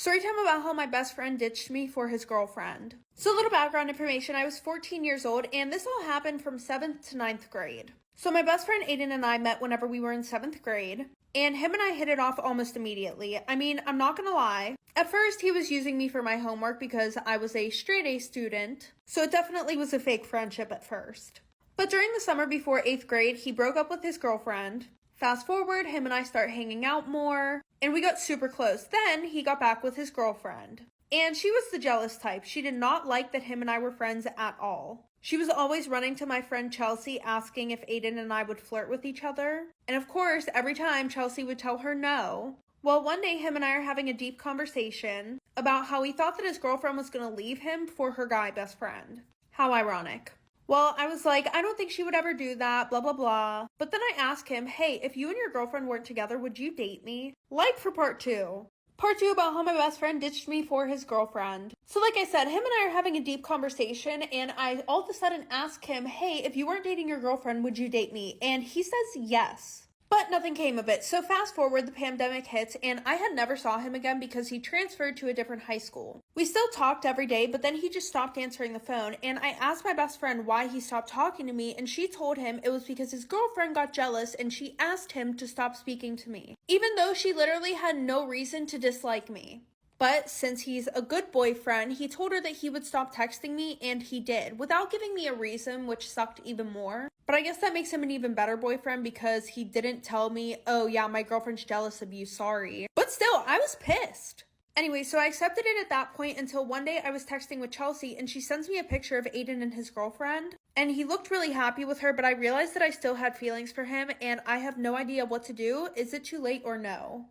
Story time about how my best friend ditched me for his girlfriend. So a little background information, I was 14 years old and this all happened from 7th to 9th grade. So my best friend Aiden and I met whenever we were in 7th grade, and him and I hit it off almost immediately. I mean, I'm not gonna lie. At first, he was using me for my homework because I was a straight A student, so it definitely was a fake friendship at first. But during the summer before 8th grade, he broke up with his girlfriend. Fast forward, him and I start hanging out more, and we got super close. Then he got back with his girlfriend. And she was the jealous type. She did not like that him and I were friends at all. She was always running to my friend Chelsea asking if Aiden and I would flirt with each other. And of course, every time Chelsea would tell her no. Well, one day him and I are having a deep conversation about how he thought that his girlfriend was going to leave him for her guy best friend. How ironic. Well, I was like, I don't think she would ever do that, blah, blah, blah. But then I asked him, hey, if you and your girlfriend weren't together, would you date me? Like for part 2. Part 2 about how my best friend ditched me for his girlfriend. So like I said, him and I are having a deep conversation, and I all of a sudden ask him, hey, if you weren't dating your girlfriend, would you date me? And he says yes. But nothing came of it. So fast forward, the pandemic hits, and I had never saw him again because he transferred to a different high school. We still talked every day, but then he just stopped answering the phone, and I asked my best friend why he stopped talking to me, and she told him it was because his girlfriend got jealous and she asked him to stop speaking to me, even though she literally had no reason to dislike me. But since he's a good boyfriend, he told her that he would stop texting me, and he did, without giving me a reason, which sucked even more. But I guess that makes him an even better boyfriend because he didn't tell me, oh yeah, my girlfriend's jealous of you, sorry. But still, I was pissed. Anyway, so I accepted it at that point until one day I was texting with Chelsea and she sends me a picture of Aiden and his girlfriend. And he looked really happy with her, but I realized that I still had feelings for him and I have no idea what to do. Is it too late or no?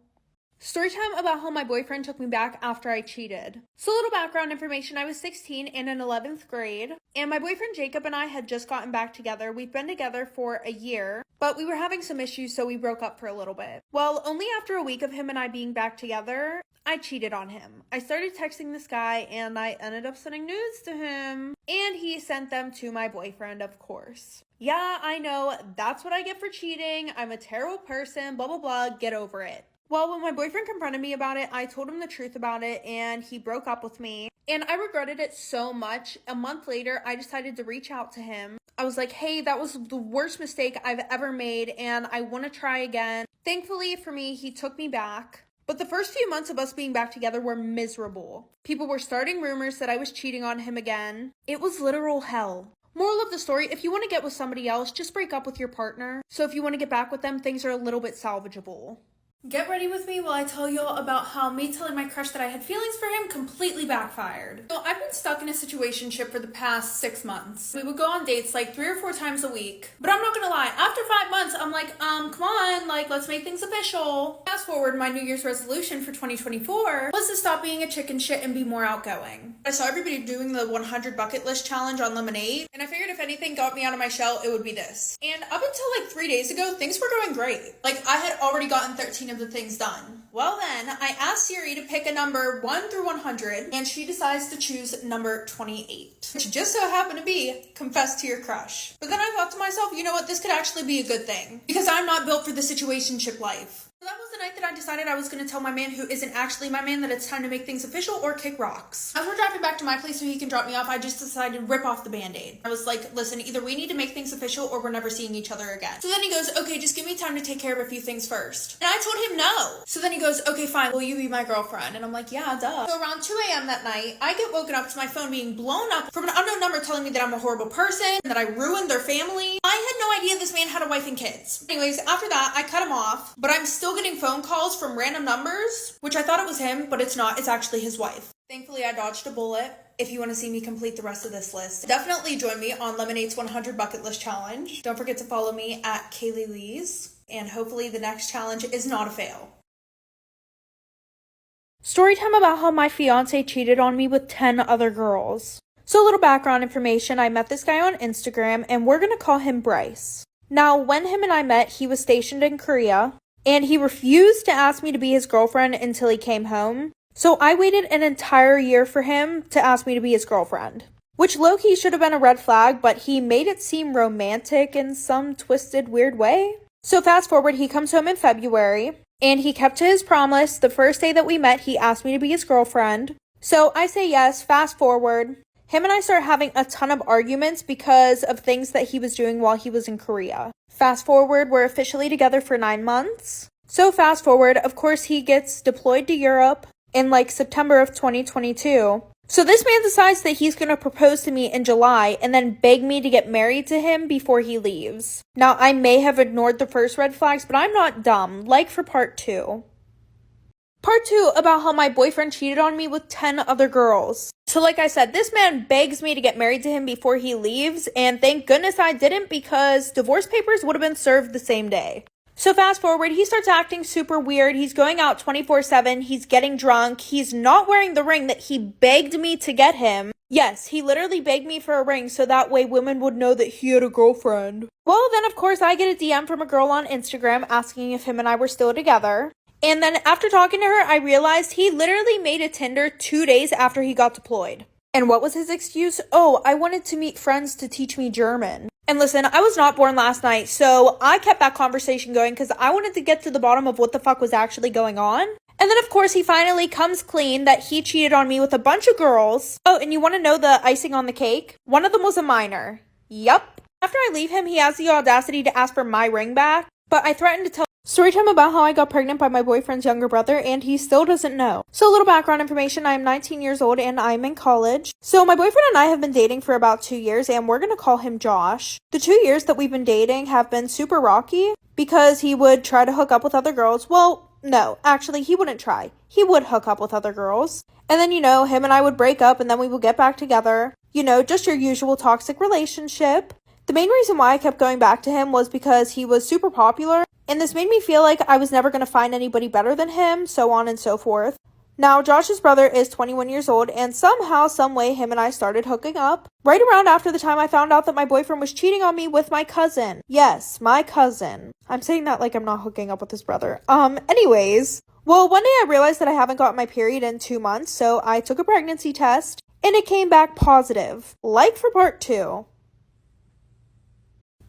Storytime about how my boyfriend took me back after I cheated. So a little background information, I was 16 and in 11th grade, and my boyfriend Jacob and I had just gotten back together. We've been together for a year, but we were having some issues, so we broke up for a little bit. Well, only after a week of him and I being back together, I cheated on him. I started texting this guy and I ended up sending nudes to him, and he sent them to my boyfriend, of course. Yeah, I know, that's what I get for cheating. I'm a terrible person, blah, blah, blah, get over it. Well, when my boyfriend confronted me about it, I told him the truth about it and he broke up with me. And I regretted it so much. A month later, I decided to reach out to him. I was like, hey, that was the worst mistake I've ever made and I want to try again. Thankfully for me, he took me back. But the first few months of us being back together were miserable. People were starting rumors that I was cheating on him again. It was literal hell. Moral of the story, if you want to get with somebody else, just break up with your partner. So if you want to get back with them, things are a little bit salvageable. Get ready with me while I tell you all about how me telling my crush that I had feelings for him completely backfired. So I've been stuck in a situationship for the past 6 months. We would go on dates like 3 or 4 times a week. But I'm not gonna lie, after 5 months, I'm like, come on, like, let's make things official. Fast forward, my New Year's resolution for 2024 was to stop being a chicken shit and be more outgoing. I saw everybody doing the 100 bucket list challenge on Lemonade, and I figured if anything got me out of my shell, it would be this. And up until like 3 days ago, things were going great. Like, I had already gotten 13 of the things done. Well then, I asked Siri to pick a number 1 through 100, and she decides to choose number 28, which just so happened to be confess to your crush. But then I thought to myself, you know what, this could actually be a good thing, because I'm not built for the situationship life. So that was the night that I decided I was going to tell my man who isn't actually my man that it's time to make things official or kick rocks. As we're driving back to my place so he can drop me off, I just decided to rip off the band-aid. I was like, listen, either we need to make things official or we're never seeing each other again. So then he goes, okay, just give me time to take care of a few things first. And I told him no. So then he goes, okay, fine, will you be my girlfriend? And I'm like, yeah, duh. So around 2 a.m. that night, I get woken up to my phone being blown up from an unknown number telling me that I'm a horrible person, that I ruined their family. I had no idea this man had a wife and kids. Anyways, after that, I cut him off, but I'm still getting phone calls from random numbers, which I thought it was him, but it's not. It's actually his wife. Thankfully, I dodged a bullet. If you want to see me complete the rest of this list, definitely join me on Lemonade's 100 Bucket List Challenge. Don't forget to follow me at Kaylileass, and hopefully the next challenge is not a fail. Storytime about how my fiance cheated on me with 10 other girls. So a little background information, I met this guy on Instagram, and we're going to call him Bryce. Now, when him and I met, he was stationed in Korea, and he refused to ask me to be his girlfriend until he came home. So I waited an entire year for him to ask me to be his girlfriend. Which low-key should have been a red flag, but he made it seem romantic in some twisted, weird way. So fast forward, he comes home in February. And he kept to his promise. The first day that we met, he asked me to be his girlfriend. So I say yes. Fast forward. Him and I started having a ton of arguments because of things that he was doing while he was in Korea. Fast forward, we're officially together for 9 months. So fast forward, of course, he gets deployed to Europe in like September of 2022. So this man decides that he's going to propose to me in July and then beg me to get married to him before he leaves. Now, I may have ignored the first red flags, but I'm not dumb. Like for part 2. Part 2 about how my boyfriend cheated on me with 10 other girls. So like I said, this man begs me to get married to him before he leaves, and thank goodness I didn't because divorce papers would have been served the same day. So fast forward, he starts acting super weird. He's going out 24/7. He's getting drunk. He's not wearing the ring that he begged me to get him. Yes, he literally begged me for a ring so that way women would know that he had a girlfriend. Well, then of course I get a DM from a girl on Instagram asking if him and I were still together. And then after talking to her, I realized he literally made a Tinder 2 days after he got deployed. And what was his excuse? Oh, I wanted to meet friends to teach me German. And listen, I was not born last night, so I kept that conversation going because I wanted to get to the bottom of what the fuck was actually going on. And then, of course, he finally comes clean that he cheated on me with a bunch of girls. Oh, and you want to know the icing on the cake? One of them was a minor. Yup. After I leave him, he has the audacity to ask for my ring back, but I threatened to tell Storytime about how I got pregnant by my boyfriend's younger brother, and he still doesn't know. So a little background information, I am 19 years old and I'm in college. So my boyfriend and I have been dating for about 2 years, and we're going to call him Josh. The 2 years that we've been dating have been super rocky because he would try to hook up with other girls. Well, no, actually he wouldn't try. He would hook up with other girls. And then, him and I would break up and then we would get back together. Just your usual toxic relationship. The main reason why I kept going back to him was because he was super popular, and this made me feel like I was never going to find anybody better than him, so on and so forth. Now, Josh's brother is 21 years old, and somehow, someway, him and I started hooking up. Right around after the time I found out that my boyfriend was cheating on me with my cousin. Yes, my cousin. I'm saying that like I'm not hooking up with his brother. Anyways. Well, one day I realized that I haven't gotten my period in 2 months, so I took a pregnancy test, and it came back positive. Like for part 2.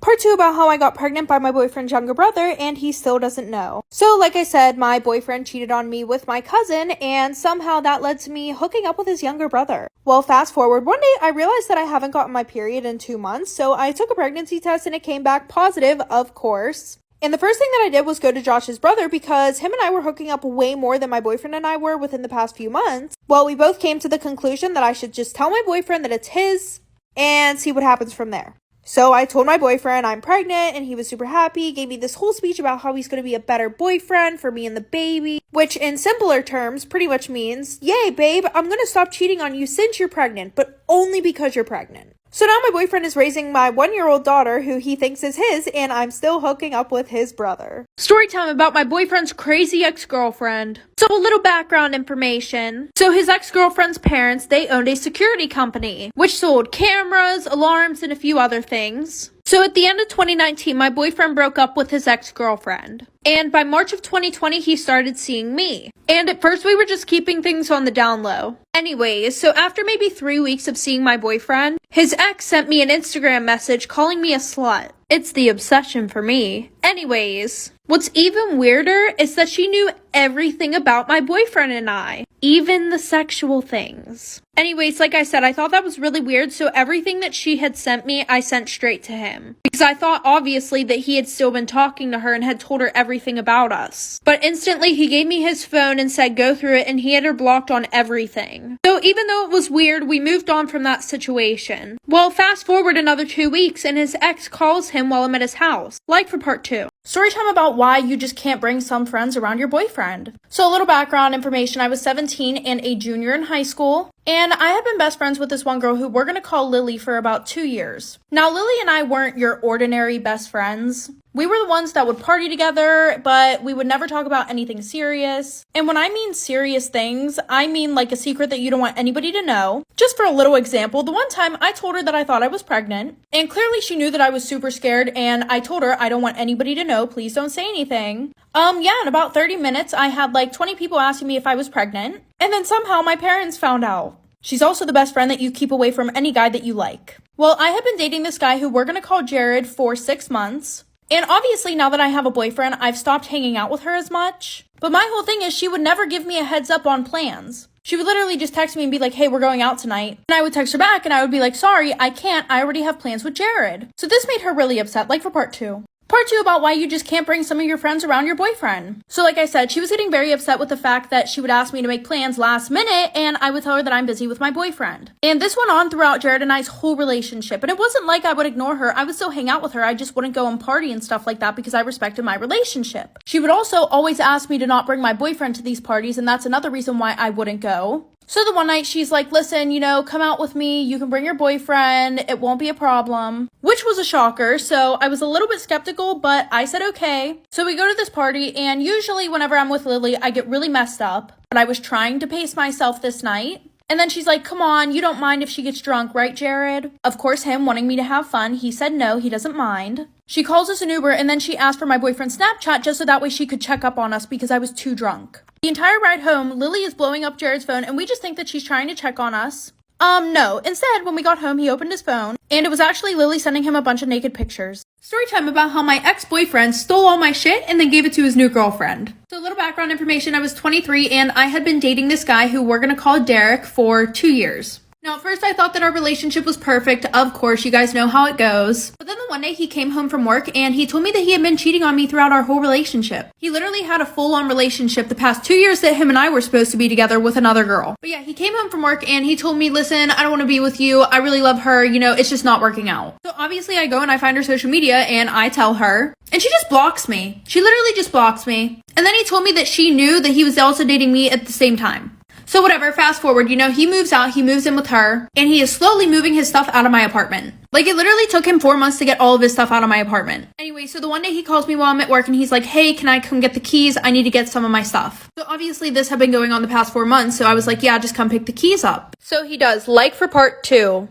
Part 2 about how I got pregnant by my boyfriend's younger brother, and he still doesn't know. So, like I said, my boyfriend cheated on me with my cousin, and somehow that led to me hooking up with his younger brother. Well, fast forward, one day I realized that I haven't gotten my period in 2 months, so I took a pregnancy test and it came back positive, of course. And the first thing that I did was go to Josh's brother because him and I were hooking up way more than my boyfriend and I were within the past few months. Well, we both came to the conclusion that I should just tell my boyfriend that it's his and see what happens from there. So I told my boyfriend I'm pregnant, and he was super happy, gave me this whole speech about how he's going to be a better boyfriend for me and the baby, which in simpler terms pretty much means, yay babe, I'm going to stop cheating on you since you're pregnant, but only because you're pregnant. So now my boyfriend is raising my 1-year-old daughter who he thinks is his, and I'm still hooking up with his brother. Story time about my boyfriend's crazy ex-girlfriend. So a little background information. So his ex-girlfriend's parents, they owned a security company, which sold cameras, alarms, and a few other things. So at the end of 2019, my boyfriend broke up with his ex-girlfriend. And by March of 2020, he started seeing me. And at first we were just keeping things on the down low. Anyways, so after maybe 3 weeks of seeing my boyfriend, his ex sent me an Instagram message calling me a slut. It's the obsession for me. Anyways, what's even weirder is that she knew everything about my boyfriend and I, even the sexual things. Anyways, like I said, I thought that was really weird, so everything that she had sent me, I sent straight to him. Because I thought, obviously, that he had still been talking to her and had told her everything about us. But instantly, he gave me his phone and said go through it, and he had her blocked on everything. So even though it was weird, we moved on from that situation. Well, fast forward another 2 weeks, and his ex calls him while I'm at his house. Like for part 2. Story time about why you just can't bring some friends around your boyfriend. So a little background information, I was 17 and a junior in high school, and I had been best friends with this one girl who we're going to call Lily for about 2 years. Now Lily and I weren't your ordinary best friends. We were the ones that would party together, but we would never talk about anything serious. And when I mean serious things, I mean like a secret that you don't want anybody to know. Just for a little example, the one time I told her that I thought I was pregnant, and clearly she knew that I was super scared, and I told her I don't want anybody to know, please don't say anything. In about 30 minutes, I had like 20 people asking me if I was pregnant, and then somehow my parents found out. She's also the best friend that you keep away from any guy that you like. Well, I have been dating this guy who we're gonna call Jared for 6 months. And obviously, now that I have a boyfriend, I've stopped hanging out with her as much. But my whole thing is she would never give me a heads up on plans. She would literally just text me and be like, hey, we're going out tonight. And I would text her back and I would be like, sorry, I can't. I already have plans with Jared. So this made her really upset, like for part 2. Part 2 about why you just can't bring some of your friends around your boyfriend. So like I said, she was getting very upset with the fact that she would ask me to make plans last minute and I would tell her that I'm busy with my boyfriend. And this went on throughout Jared and I's whole relationship. And it wasn't like I would ignore her. I would still hang out with her. I just wouldn't go and party and stuff like that because I respected my relationship. She would also always ask me to not bring my boyfriend to these parties, and that's another reason why I wouldn't go. So the one night she's like, listen, come out with me. You can bring your boyfriend. It won't be a problem, which was a shocker. So I was a little bit skeptical, but I said, okay. So we go to this party, and usually whenever I'm with Lily, I get really messed up, but I was trying to pace myself this night. And then she's like, come on, you don't mind if she gets drunk, right, Jared? Of course, him wanting me to have fun. He said no, he doesn't mind. She calls us an Uber, and then she asked for my boyfriend's Snapchat just so that way she could check up on us because I was too drunk. The entire ride home, Lily is blowing up Jared's phone, and we just think that she's trying to check on us. No. Instead, when we got home, he opened his phone, and it was actually Lily sending him a bunch of naked pictures. Storytime about how my ex-boyfriend stole all my shit and then gave it to his new girlfriend. So a little background information, I was 23, and I had been dating this guy who we're gonna call Derek for 2 years. Now, at first I thought that our relationship was perfect. Of course, you guys know how it goes. But then the one day he came home from work and he told me that he had been cheating on me throughout our whole relationship. He literally had a full-on relationship the past 2 years that him and I were supposed to be together with another girl. But yeah, he came home from work and he told me, listen, I don't want to be with you. I really love her. It's just not working out. So obviously I go and I find her social media and I tell her, and she just blocks me. She literally just blocks me. And then he told me that she knew that he was also dating me at the same time. So whatever, fast forward, he moves out, he moves in with her, and he is slowly moving his stuff out of my apartment. Like, it literally took him 4 months to get all of his stuff out of my apartment. Anyway, so the one day he calls me while I'm at work and he's like, hey, can I come get the keys? I need to get some of my stuff. So obviously this had been going on the past 4 months, so I was like, yeah, just come pick the keys up. So he does, like for part 2.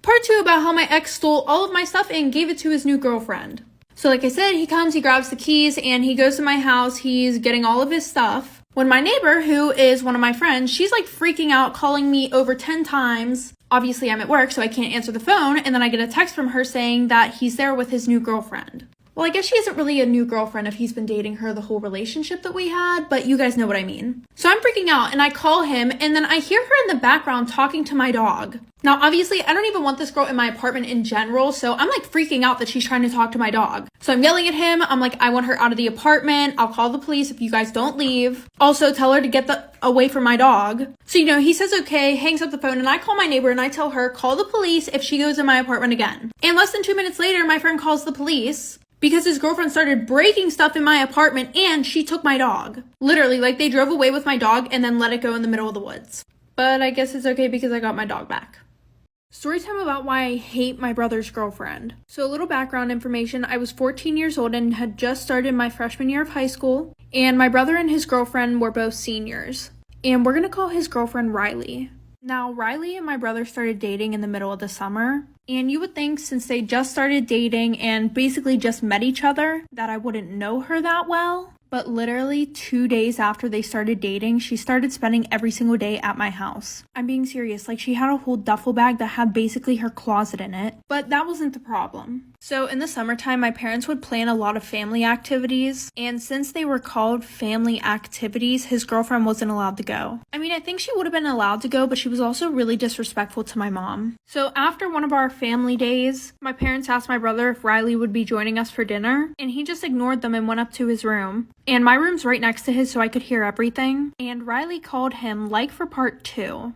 Part 2 about how my ex stole all of my stuff and gave it to his new girlfriend. So like I said, he comes, he grabs the keys, and he goes to my house, he's getting all of his stuff. When my neighbor, who is one of my friends, she's like freaking out, calling me over 10 times. Obviously, I'm at work, so I can't answer the phone. And then I get a text from her saying that he's there with his new girlfriend. Well, I guess she isn't really a new girlfriend if he's been dating her the whole relationship that we had, but you guys know what I mean. So I'm freaking out and I call him and then I hear her in the background talking to my dog. Now, obviously, I don't even want this girl in my apartment in general, so I'm like freaking out that she's trying to talk to my dog. So I'm yelling at him. I'm like, I want her out of the apartment. I'll call the police if you guys don't leave. Also, tell her to get away from my dog. So, he says okay, hangs up the phone, and I call my neighbor and I tell her, call the police if she goes in my apartment again. And less than 2 minutes later, my friend calls the police because his girlfriend started breaking stuff in my apartment and she took my dog. Literally, like they drove away with my dog and then let it go in the middle of the woods. But I guess it's okay because I got my dog back. Storytime about why I hate my brother's girlfriend. So a little background information. I was 14 years old and had just started my freshman year of high school. And my brother and his girlfriend were both seniors. And we're going to call his girlfriend Riley. Now, Riley and my brother started dating in the middle of the summer. And you would think since they just started dating and basically just met each other that I wouldn't know her that well. But literally 2 days after they started dating, she started spending every single day at my house. I'm being serious, like she had a whole duffel bag that had basically her closet in it. But that wasn't the problem. So in the summertime, my parents would plan a lot of family activities. And since they were called family activities, his girlfriend wasn't allowed to go. I mean, I think she would have been allowed to go, but she was also really disrespectful to my mom. So after one of our family days, my parents asked my brother if Riley would be joining us for dinner. And he just ignored them and went up to his room. And my room's right next to his, so I could hear everything. And Riley called him, like for part 2.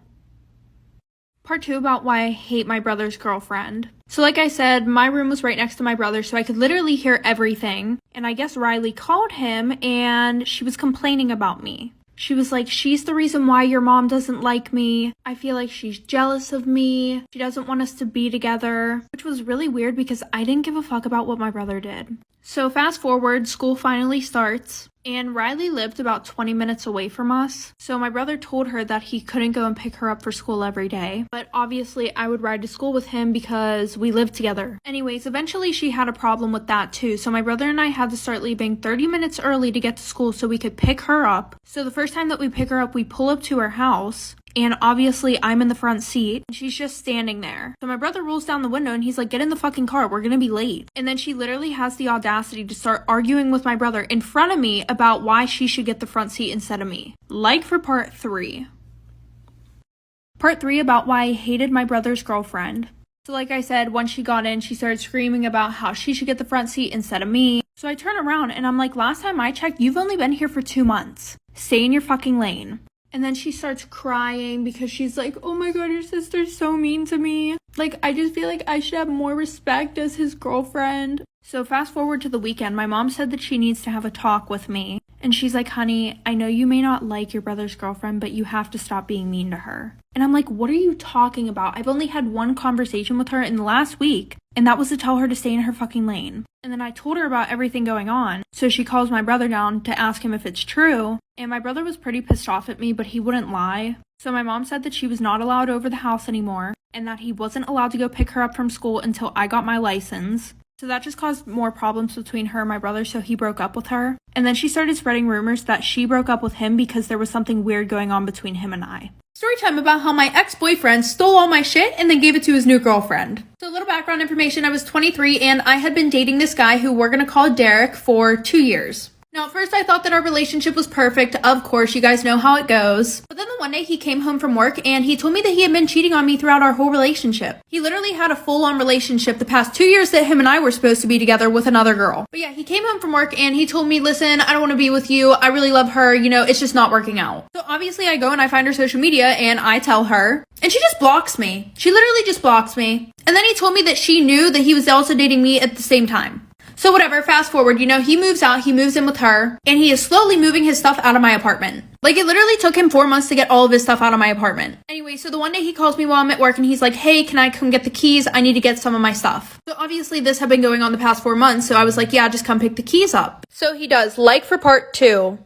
Part 2 about why I hate my brother's girlfriend. So like I said, my room was right next to my brother, so I could literally hear everything. And I guess Riley called him, and she was complaining about me. She was like, she's the reason why your mom doesn't like me. I feel like she's jealous of me. She doesn't want us to be together. Which was really weird because I didn't give a fuck about what my brother did. So fast forward, school finally starts. And Riley lived about 20 minutes away from us. So my brother told her that he couldn't go and pick her up for school every day. But obviously I would ride to school with him because we lived together. Anyways, eventually she had a problem with that too. So my brother and I had to start leaving 30 minutes early to get to school so we could pick her up. So the first time that we pick her up, we pull up to her house. And obviously I'm in the front seat and she's just standing there. So my brother rolls down the window and he's like, get in the fucking car, we're gonna be late. And then she literally has the audacity to start arguing with my brother in front of me about why she should get the front seat instead of me. Like for part 3. Part 3 about why I hated my brother's girlfriend. So like I said, once she got in, she started screaming about how she should get the front seat instead of me. So I turn around and I'm like, last time I checked, you've only been here for 2 months. Stay in your fucking lane. And then she starts crying because she's like, oh my god, your sister's so mean to me. Like, I just feel like I should have more respect as his girlfriend. So fast forward to the weekend, my mom said that she needs to have a talk with me. And she's like, honey, I know you may not like your brother's girlfriend, but you have to stop being mean to her. And I'm like, what are you talking about? I've only had one conversation with her in the last week, and that was to tell her to stay in her fucking lane. And then I told her about everything going on. So she calls my brother down to ask him if it's true. And my brother was pretty pissed off at me, but he wouldn't lie. So my mom said that she was not allowed over the house anymore, and that he wasn't allowed to go pick her up from school until I got my license. So that just caused more problems between her and my brother, so he broke up with her. And then she started spreading rumors that she broke up with him because there was something weird going on between him and I. Story time about how my ex-boyfriend stole all my shit and then gave it to his new girlfriend. So a little background information, I was 23 and I had been dating this guy who we're gonna call Derek for 2 years. Now, at first I thought that our relationship was perfect. Of course, you guys know how it goes. But then the one day he came home from work and he told me that he had been cheating on me throughout our whole relationship. He literally had a full-on relationship the past 2 years that him and I were supposed to be together with another girl. But yeah, he came home from work and he told me, listen, I don't want to be with you. I really love her. You know, it's just not working out. So obviously I go and I find her social media and I tell her. And she just blocks me. She literally just blocks me. And then he told me that she knew that he was also dating me at the same time. So whatever, fast forward, you know, he moves out, he moves in with her, and he is slowly moving his stuff out of my apartment. Like, it literally took him 4 months to get all of his stuff out of my apartment. Anyway, so the one day he calls me while I'm at work and he's like, hey, can I come get the keys? I need to get some of my stuff. So obviously this had been going on the past 4 months, so I was like, yeah, just come pick the keys up. So he does, like for part 2.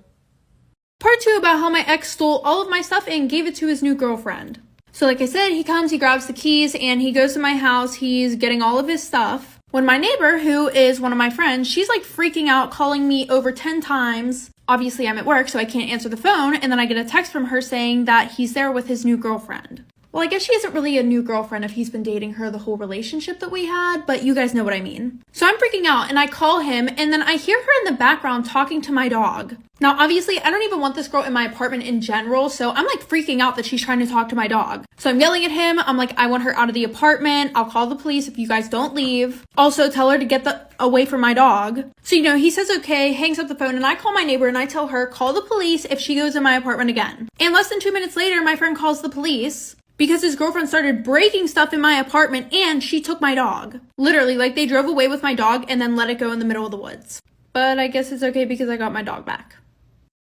Part 2 about how my ex stole all of my stuff and gave it to his new girlfriend. So like I said, he comes, he grabs the keys, and he goes to my house, he's getting all of his stuff. When my neighbor, who is one of my friends, she's like freaking out, calling me over 10 times. Obviously, I'm at work, so I can't answer the phone. And then I get a text from her saying that he's there with his new girlfriend. Well, I guess she isn't really a new girlfriend if he's been dating her the whole relationship that we had, but you guys know what I mean. So I'm freaking out and I call him and then I hear her in the background talking to my dog. Now, obviously, I don't even want this girl in my apartment in general, so I'm like freaking out that she's trying to talk to my dog. So I'm yelling at him. I'm like, I want her out of the apartment. I'll call the police if you guys don't leave. Also, tell her to get away from my dog. So, you know, he says okay, hangs up the phone, and I call my neighbor and I tell her, call the police if she goes in my apartment again. And less than 2 minutes later, my friend calls the police because his girlfriend started breaking stuff in my apartment and she took my dog. Literally, like they drove away with my dog and then let it go in the middle of the woods. But I guess it's okay because I got my dog back.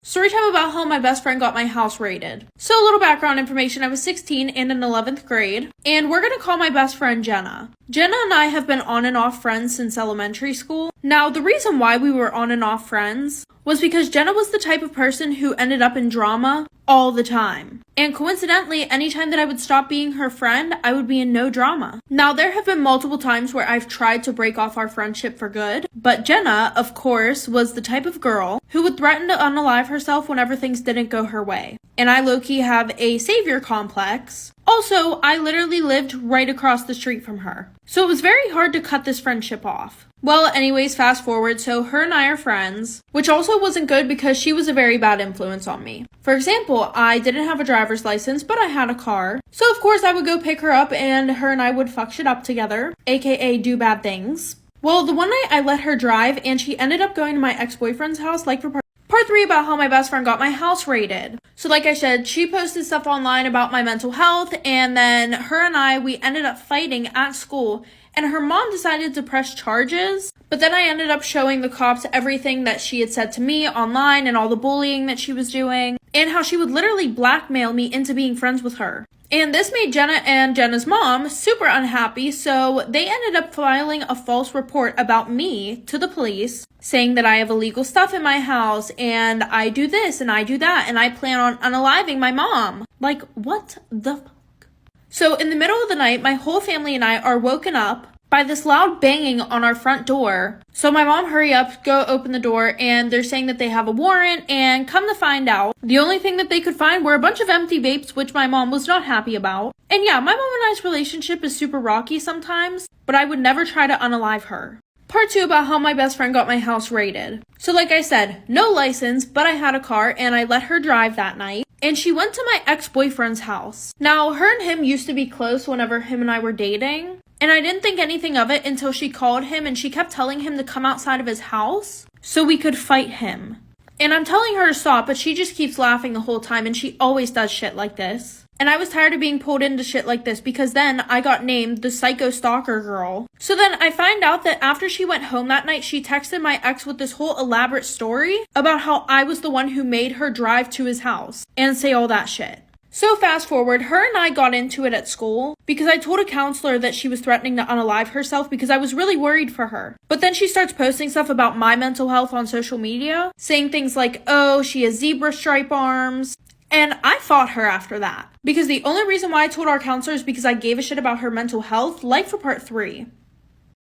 Story time about how my best friend got my house raided. So a little background information, I was 16 and in 11th grade, and we're gonna call my best friend Jenna. Jenna and I have been on and off friends since elementary school. Now, the reason why we were on and off friends was because Jenna was the type of person who ended up in drama all the time. And coincidentally, anytime that I would stop being her friend, I would be in no drama. Now, there have been multiple times where I've tried to break off our friendship for good, but Jenna, of course, was the type of girl who would threaten to unalive herself whenever things didn't go her way. And I low-key have a savior complex. Also, I literally lived right across the street from her. So it was very hard to cut this friendship off. Well, anyways, fast forward, so her and I are friends, which also wasn't good because she was a very bad influence on me. For example, I didn't have a driver's license, but I had a car. So of course I would go pick her up and her and I would fuck shit up together, aka do bad things. Well, the one night I let her drive and she ended up going to my ex-boyfriend's house, like for Part 3 about how my best friend got my house raided. So like I said, she posted stuff online about my mental health, and then her and I, we ended up fighting at school, and her mom decided to press charges. But then I ended up showing the cops everything that she had said to me online and all the bullying that she was doing, and how she would literally blackmail me into being friends with her. And this made Jenna and Jenna's mom super unhappy, so they ended up filing a false report about me to the police, saying that I have illegal stuff in my house, and I do this, and I do that, and I plan on unaliving my mom. Like, what the fuck? So in the middle of the night, my whole family and I are woken up by this loud banging on our front door. So my mom, hurry up, go open the door, and they're saying that they have a warrant, and come to find out, the only thing that they could find were a bunch of empty vapes, which my mom was not happy about. And yeah, my mom and I's relationship is super rocky sometimes, but I would never try to unalive her. Part 2 about how my best friend got my house raided. So like I said, no license, but I had a car and I let her drive that night. And she went to my ex-boyfriend's house. Now, her and him used to be close whenever him and I were dating. And I didn't think anything of it until she called him and she kept telling him to come outside of his house so we could fight him. And I'm telling her to stop, but she just keeps laughing the whole time and she always does shit like this. And I was tired of being pulled into shit like this because then I got named the psycho stalker girl. So then I find out that after she went home that night, she texted my ex with this whole elaborate story about how I was the one who made her drive to his house and say all that shit. So fast forward, her and I got into it at school because I told a counselor that she was threatening to unalive herself because I was really worried for her. But then she starts posting stuff about my mental health on social media, saying things like, oh, she has zebra stripe arms. And I fought her after that. Because the only reason why I told our counselor is because I gave a shit about her mental health, like for part 3.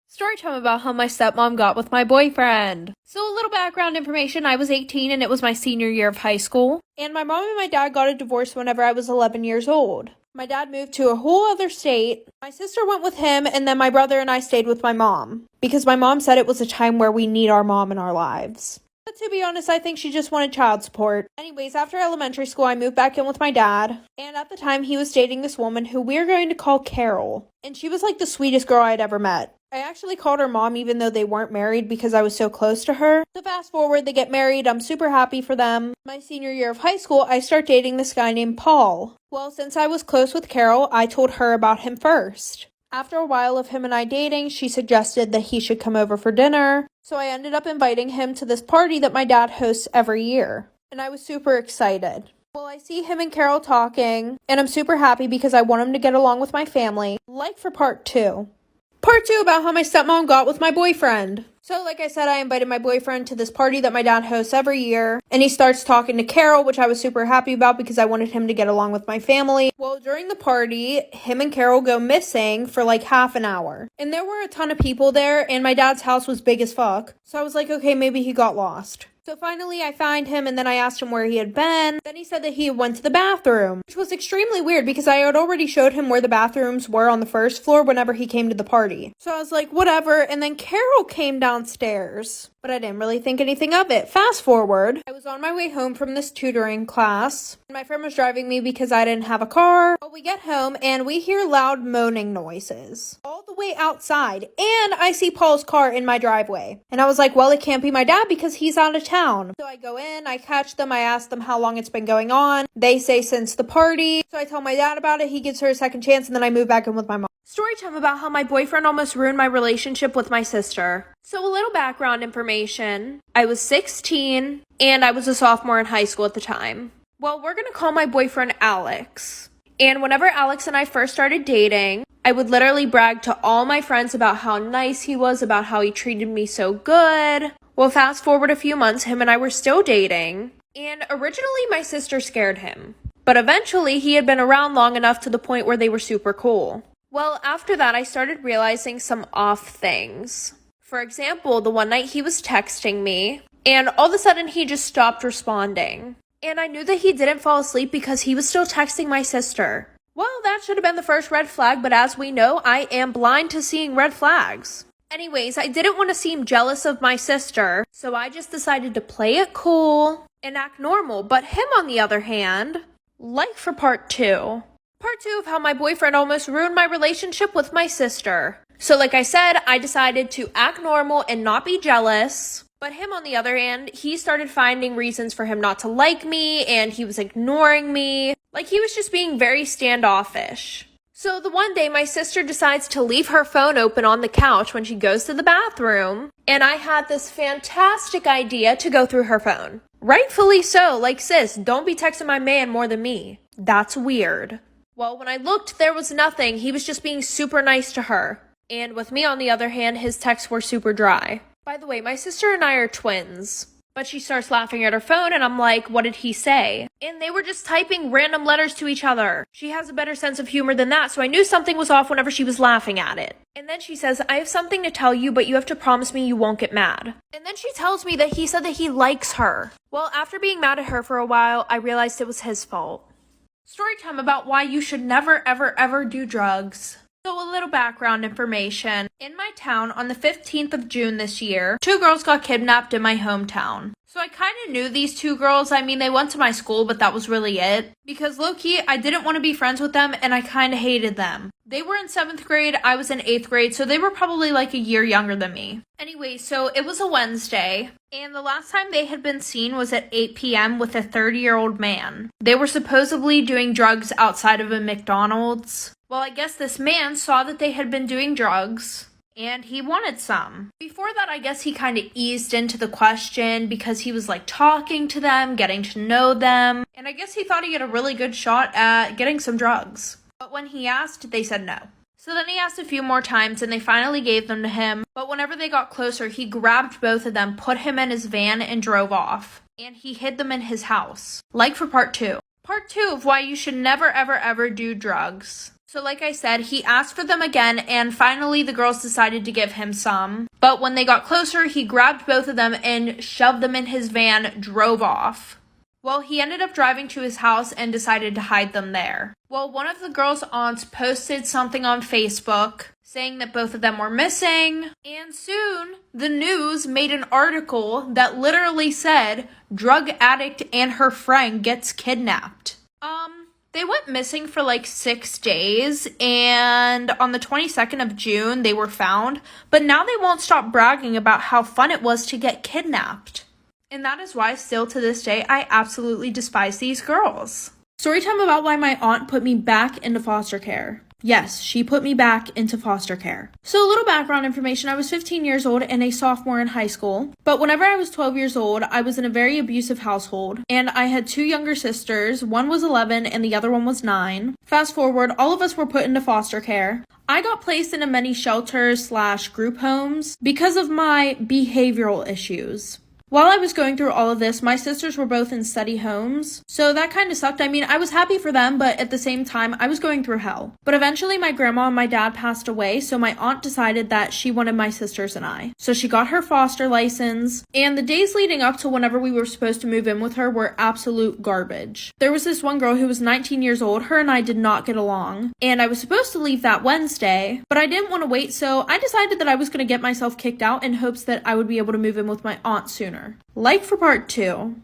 Story time about how my stepmom got with my boyfriend. So a little background information, I was 18 and it was my senior year of high school. And my mom and my dad got a divorce whenever I was 11 years old. My dad moved to a whole other state. My sister went with him and then my brother and I stayed with my mom. Because my mom said it was a time where we need our mom in our lives. But to be honest, I think she just wanted child support. Anyways, after elementary school, I moved back in with my dad. And at the time, he was dating this woman who we're going to call Carol. And she was like the sweetest girl I'd ever met. I actually called her mom even though they weren't married because I was so close to her. So fast forward, they get married. I'm super happy for them. My senior year of high school, I start dating this guy named Paul. Well, since I was close with Carol, I told her about him first. After a while of him and I dating, she suggested that he should come over for dinner. So I ended up inviting him to this party that my dad hosts every year. And I was super excited. Well, I see him and Carol talking, and I'm super happy because I want him to get along with my family, like for part 2. Part 2 about how my stepmom got with my boyfriend. So like I said, I invited my boyfriend to this party that my dad hosts every year. And he starts talking to Carol, which I was super happy about because I wanted him to get along with my family. Well, during the party, him and Carol go missing for like half an hour. And there were a ton of people there and my dad's house was big as fuck. So I was like, okay, maybe he got lost. So finally I find him and then I asked him where he had been. Then he said that he went to the bathroom, which was extremely weird because I had already showed him where the bathrooms were on the first floor whenever he came to the party. So I was like, whatever. And then Carol came downstairs, but I didn't really think anything of it. Fast forward, I was on my way home from this tutoring class. My friend was driving me because I didn't have a car. Well, we get home and we hear loud moaning noises all the way outside. And I see Paul's car in my driveway. And I was like, well, it can't be my dad because he's out of town. So I go in, I catch them, I ask them how long it's been going on. They say since the party. So I tell my dad about it, he gives her a second chance, and then I move back in with my mom. Story time about how my boyfriend almost ruined my relationship with my sister. So a little background information. I was 16 and I was a sophomore in high school at the time. Well, we're gonna call my boyfriend Alex. And whenever Alex and I first started dating, I would literally brag to all my friends about how nice he was, about how he treated me so good. Well, fast forward a few months, him and I were still dating. And originally my sister scared him. But eventually he had been around long enough to the point where they were super cool. Well, after that, I started realizing some off things. For example, the one night he was texting me, and all of a sudden he just stopped responding. And I knew that he didn't fall asleep because he was still texting my sister. Well, that should have been the first red flag, but as we know, I am blind to seeing red flags. Anyways, I didn't want to seem jealous of my sister, so I just decided to play it cool and act normal. But him, on the other hand, like for part 2. Part 2 of how my boyfriend almost ruined my relationship with my sister. So like I said, I decided to act normal and not be jealous. But him, on the other hand, he started finding reasons for him not to like me, and he was ignoring me. Like, he was just being very standoffish. So the one day, my sister decides to leave her phone open on the couch when she goes to the bathroom, and I had this fantastic idea to go through her phone. Rightfully so, like, sis, don't be texting my man more than me. That's weird. Well, when I looked, there was nothing. He was just being super nice to her. And with me, on the other hand, his texts were super dry. By the way, my sister and I are twins. But she starts laughing at her phone, and I'm like, what did he say? And they were just typing random letters to each other. She has a better sense of humor than that, so I knew something was off whenever she was laughing at it. And then she says, I have something to tell you, but you have to promise me you won't get mad. And then she tells me that he said that he likes her. Well, after being mad at her for a while, I realized it was his fault. Story time about why you should never, ever, ever do drugs. So a little background information. In my town, on the 15th of June this year, 2 girls got kidnapped in my hometown. So I kind of knew these 2 girls. I mean, they went to my school, but that was really it. Because low-key, I didn't want to be friends with them, and I kind of hated them. They were in 7th grade, I was in 8th grade, so they were probably like a year younger than me. Anyway, so it was a Wednesday, and the last time they had been seen was at 8 p.m. with a 30-year-old man. They were supposedly doing drugs outside of a McDonald's. Well, I guess this man saw that they had been doing drugs, and he wanted some. Before that, I guess he kind of eased into the question because he was like talking to them, getting to know them, and I guess he thought he had a really good shot at getting some drugs. But when he asked, they said no. So then he asked a few more times, and they finally gave them to him, but whenever they got closer, he grabbed both of them, put him in his van, and drove off. And he hid them in his house. Like for part 2. Part 2 of why you should never ever ever do drugs. So like I said, he asked for them again, and finally the girls decided to give him some. But when they got closer, he grabbed both of them and shoved them in his van, drove off. Well, he ended up driving to his house and decided to hide them there. Well, one of the girls' aunts posted something on Facebook saying that both of them were missing, and soon the news made an article that literally said, "Drug addict and her friend gets kidnapped." They went missing for like 6 days, and on the 22nd of June, they were found, but now they won't stop bragging about how fun it was to get kidnapped. And that is why, still to this day, I absolutely despise these girls. Storytime about why my aunt put me back into foster care. Yes, she put me back into foster care. So a little background information, I was 15 years old and a sophomore in high school. But whenever I was 12 years old, I was in a very abusive household. And I had 2 younger sisters. One was 11 and the other one was 9. Fast forward, all of us were put into foster care. I got placed into many shelters/group homes because of my behavioral issues. While I was going through all of this, my sisters were both in steady homes, so that kind of sucked. I mean, I was happy for them, but at the same time, I was going through hell. But eventually, my grandma and my dad passed away, so my aunt decided that she wanted my sisters and I. So she got her foster license, and the days leading up to whenever we were supposed to move in with her were absolute garbage. There was this one girl who was 19 years old. Her and I did not get along, and I was supposed to leave that Wednesday, but I didn't want to wait, so I decided that I was going to get myself kicked out in hopes that I would be able to move in with my aunt sooner. Like for part 2.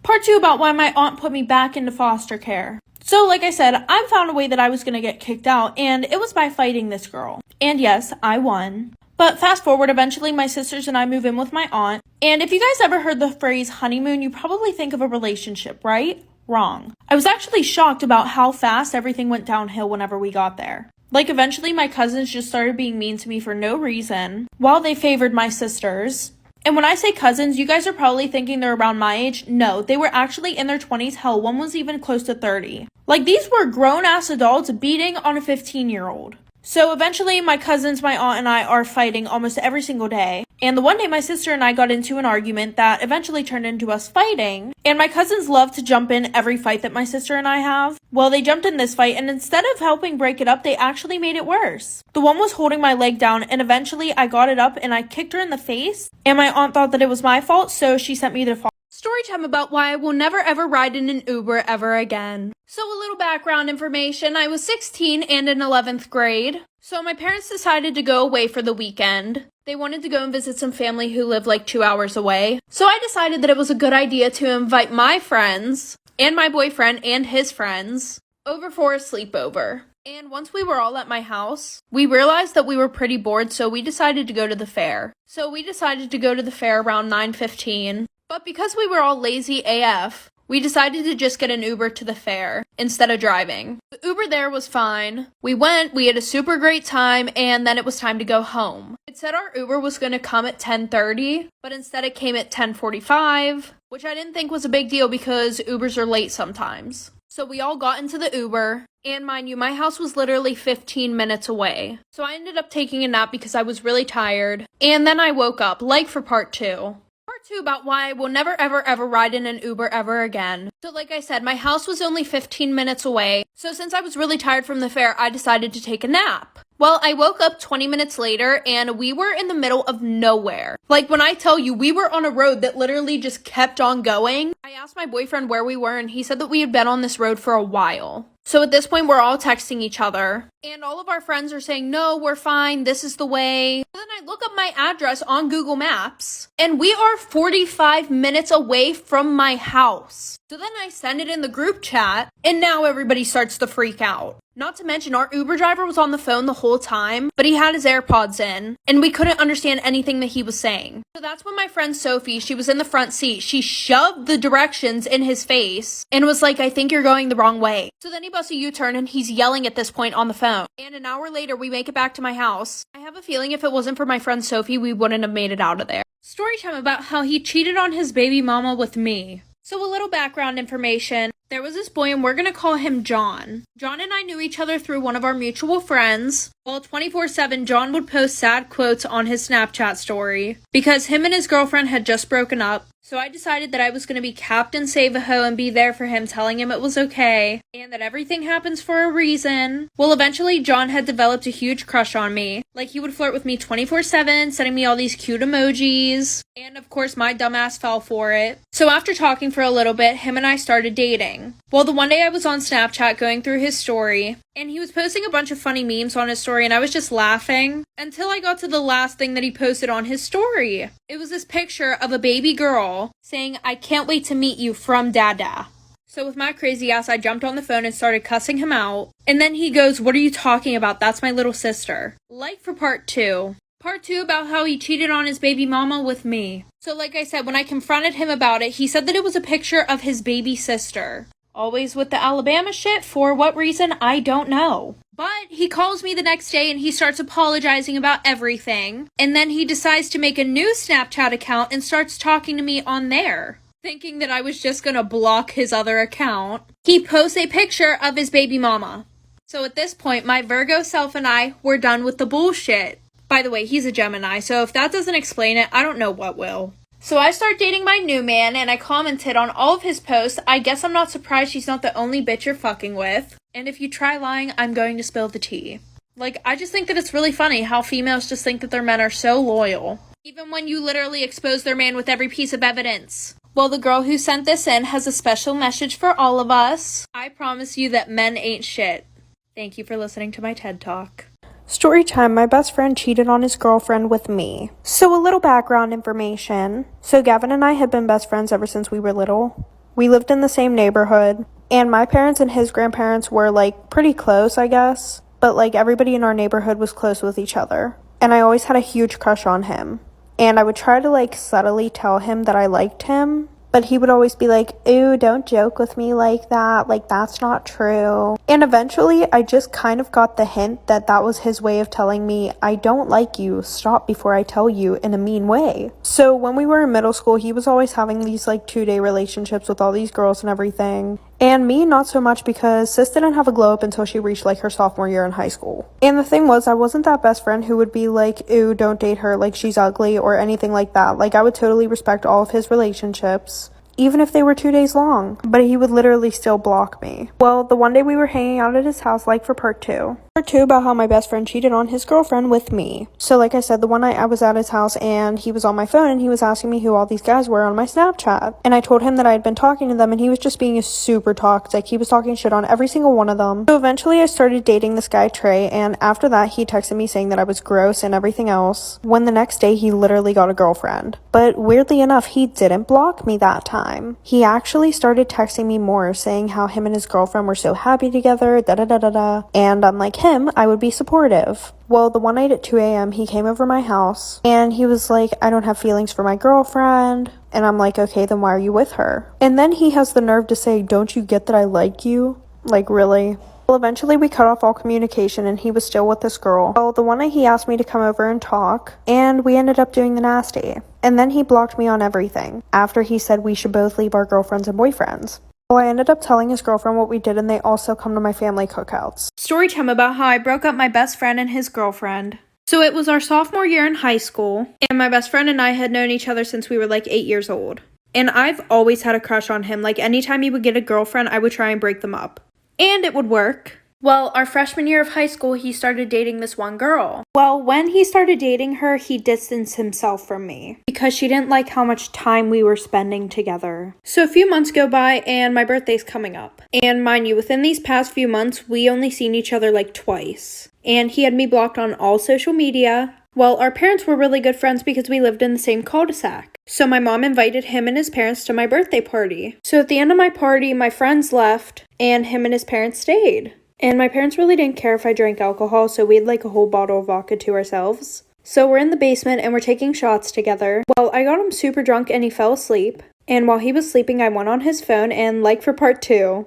Part 2 about why my aunt put me back into foster care. So like I said, I found a way that I was going to get kicked out, and it was by fighting this girl. And yes, I won. But fast forward, eventually my sisters and I move in with my aunt. And if you guys ever heard the phrase honeymoon, you probably think of a relationship, right? Wrong. I was actually shocked about how fast everything went downhill whenever we got there. Like eventually my cousins just started being mean to me for no reason, while they favored my sisters. And when I say cousins, you guys are probably thinking they're around my age. No, they were actually in their 20s. Hell, one was even close to 30. Like, these were grown-ass adults beating on a 15-year-old. So eventually, my cousins, my aunt, and I are fighting almost every single day. And the one day, my sister and I got into an argument that eventually turned into us fighting. And my cousins love to jump in every fight that my sister and I have. Well, they jumped in this fight, and instead of helping break it up, they actually made it worse. The one was holding my leg down, and eventually I got it up, and I kicked her in the face. And my aunt thought that it was my fault, so she sent me to story time about why I will never ever ride in an Uber ever again. So a little background information. I was 16 and in 11th grade. So my parents decided to go away for the weekend. They wanted to go and visit some family who lived like 2 hours away. So I decided that it was a good idea to invite my friends and my boyfriend and his friends over for a sleepover. And once we were all at my house, we realized that we were pretty bored, so we decided to go to the fair. So we decided to go to the fair around 9:15. But because we were all lazy AF, we decided to just get an Uber to the fair instead of driving. The Uber there was fine. We went, we had a super great time, and then it was time to go home. It said our Uber was going to come at 10:30, but instead it came at 10:45, which I didn't think was a big deal because Ubers are late sometimes. So we all got into the Uber, and mind you, my house was literally 15 minutes away. So I ended up taking a nap because I was really tired, and then I woke up, like for part 2. Part 2 about why I will never ever ever ride in an Uber ever again. So like I said, my house was only 15 minutes away, so since I was really tired from the fair, I decided to take a nap. Well, I woke up 20 minutes later and we were in the middle of nowhere. Like when I tell you, we were on a road that literally just kept on going. I asked my boyfriend where we were and he said that we had been on this road for a while. So at this point, we're all texting each other. And all of our friends are saying, no, we're fine, this is the way. So then I look up my address on Google Maps, and we are 45 minutes away from my house. So then I send it in the group chat, and now everybody starts to freak out. Not to mention, our Uber driver was on the phone the whole time, but he had his AirPods in, and we couldn't understand anything that he was saying. So that's when my friend Sophie, she was in the front seat, she shoved the directions in his face, and was like, I think you're going the wrong way. So then he busts a U-turn, and he's yelling at this point on the phone. And an hour later, we make it back to my house. I have a feeling if it wasn't for my friend Sophie, we wouldn't have made it out of there. Story time about how he cheated on his baby mama with me. So a little background information. There was this boy, and we're going to call him John. John and I knew each other through one of our mutual friends. Well, 24/7, John would post sad quotes on his Snapchat story because him and his girlfriend had just broken up. So I decided that I was going to be Captain Save-A-Ho and be there for him, telling him it was okay and that everything happens for a reason. Well, eventually, John had developed a huge crush on me. Like, he would flirt with me 24/7, sending me all these cute emojis. And of course, my dumbass fell for it. So after talking for a little bit, him and I started dating. Well, the one day I was on Snapchat going through his story, and he was posting a bunch of funny memes on his story, and I was just laughing until I got to the last thing that he posted on his story. It was this picture of a baby girl saying, I can't wait to meet you from Dada. So with my crazy ass, I jumped on the phone and started cussing him out. And then he goes, what are you talking about? That's my little sister. Like for part 2. Part 2 about how he cheated on his baby mama with me. So like I said, when I confronted him about it, he said that it was a picture of his baby sister. Always with the Alabama shit. For what reason, I don't know. But he calls me the next day and he starts apologizing about everything. And then he decides to make a new Snapchat account and starts talking to me on there, thinking that I was just gonna block his other account. He posts a picture of his baby mama. So at this point, my Virgo self and I were done with the bullshit. By the way, he's a Gemini, so if that doesn't explain it, I don't know what will. So I start dating my new man, and I commented on all of his posts. I guess I'm not surprised she's not the only bitch you're fucking with. And if you try lying, I'm going to spill the tea. Like, I just think that it's really funny how females just think that their men are so loyal, even when you literally expose their man with every piece of evidence. Well, the girl who sent this in has a special message for all of us. I promise you that men ain't shit. Thank you for listening to my TED Talk. Story time, my best friend cheated on his girlfriend with me. So a little background information. So Gavin and I had been best friends ever since we were little. We lived in the same neighborhood, and my parents and his grandparents were like pretty close, I guess. But like everybody in our neighborhood was close with each other. And I always had a huge crush on him. And I would try to like subtly tell him that I liked him. But he would always be like, ew, don't joke with me like that. Like, that's not true. And eventually, I just kind of got the hint that that was his way of telling me, I don't like you. Stop before I tell you, in a mean way. So when we were in middle school, he was always having these like 2-day relationships with all these girls and everything. And me, not so much, because sis didn't have a glow up until she reached like her sophomore year in high school. And the thing was, I wasn't that best friend who would be like, ew, don't date her, like she's ugly or anything like that. Like, I would totally respect all of his relationships, even if they were 2 days long, but he would literally still block me. Well, the one day we were hanging out at his house, like for part 2. Part 2 about how my best friend cheated on his girlfriend with me. So like I said, the one night I was at his house and he was on my phone and he was asking me who all these guys were on my Snapchat. And I told him that I had been talking to them and he was just being super toxic. He was talking shit on every single one of them. So eventually I started dating this guy Trey, and after that he texted me saying that I was gross and everything else, when the next day he literally got a girlfriend. But weirdly enough, he didn't block me that time. He actually started texting me more, saying how him and his girlfriend were so happy together, da-da-da-da-da. And unlike him, I would be supportive. Well, the one night at 2 a.m., he came over my house, and he was like, I don't have feelings for my girlfriend. And I'm like, okay, then why are you with her? And then he has the nerve to say, don't you get that I like you? Like, really? Well, eventually we cut off all communication and he was still with this girl. Well, the one night he asked me to come over and talk, and we ended up doing the nasty. And then he blocked me on everything, after he said we should both leave our girlfriends and boyfriends. Well, I ended up telling his girlfriend what we did, and they also come to my family cookouts. Story time about how I broke up my best friend and his girlfriend. So it was our sophomore year in high school, and my best friend and I had known each other since we were like 8 years old. And I've always had a crush on him. Like, anytime he would get a girlfriend, I would try and break them up. And it would work. Well, our freshman year of high school, he started dating this one girl. Well, when he started dating her, he distanced himself from me because she didn't like how much time we were spending together. So a few months go by and my birthday's coming up. And mind you, within these past few months, we only seen each other like twice. And he had me blocked on all social media. Well, our parents were really good friends because we lived in the same cul-de-sac. So my mom invited him and his parents to my birthday party. So at the end of my party, my friends left and him and his parents stayed. And my parents really didn't care if I drank alcohol, so we had like a whole bottle of vodka to ourselves. So we're in the basement and we're taking shots together. Well, I got him super drunk and he fell asleep. And while he was sleeping, I went on his phone and like for part two.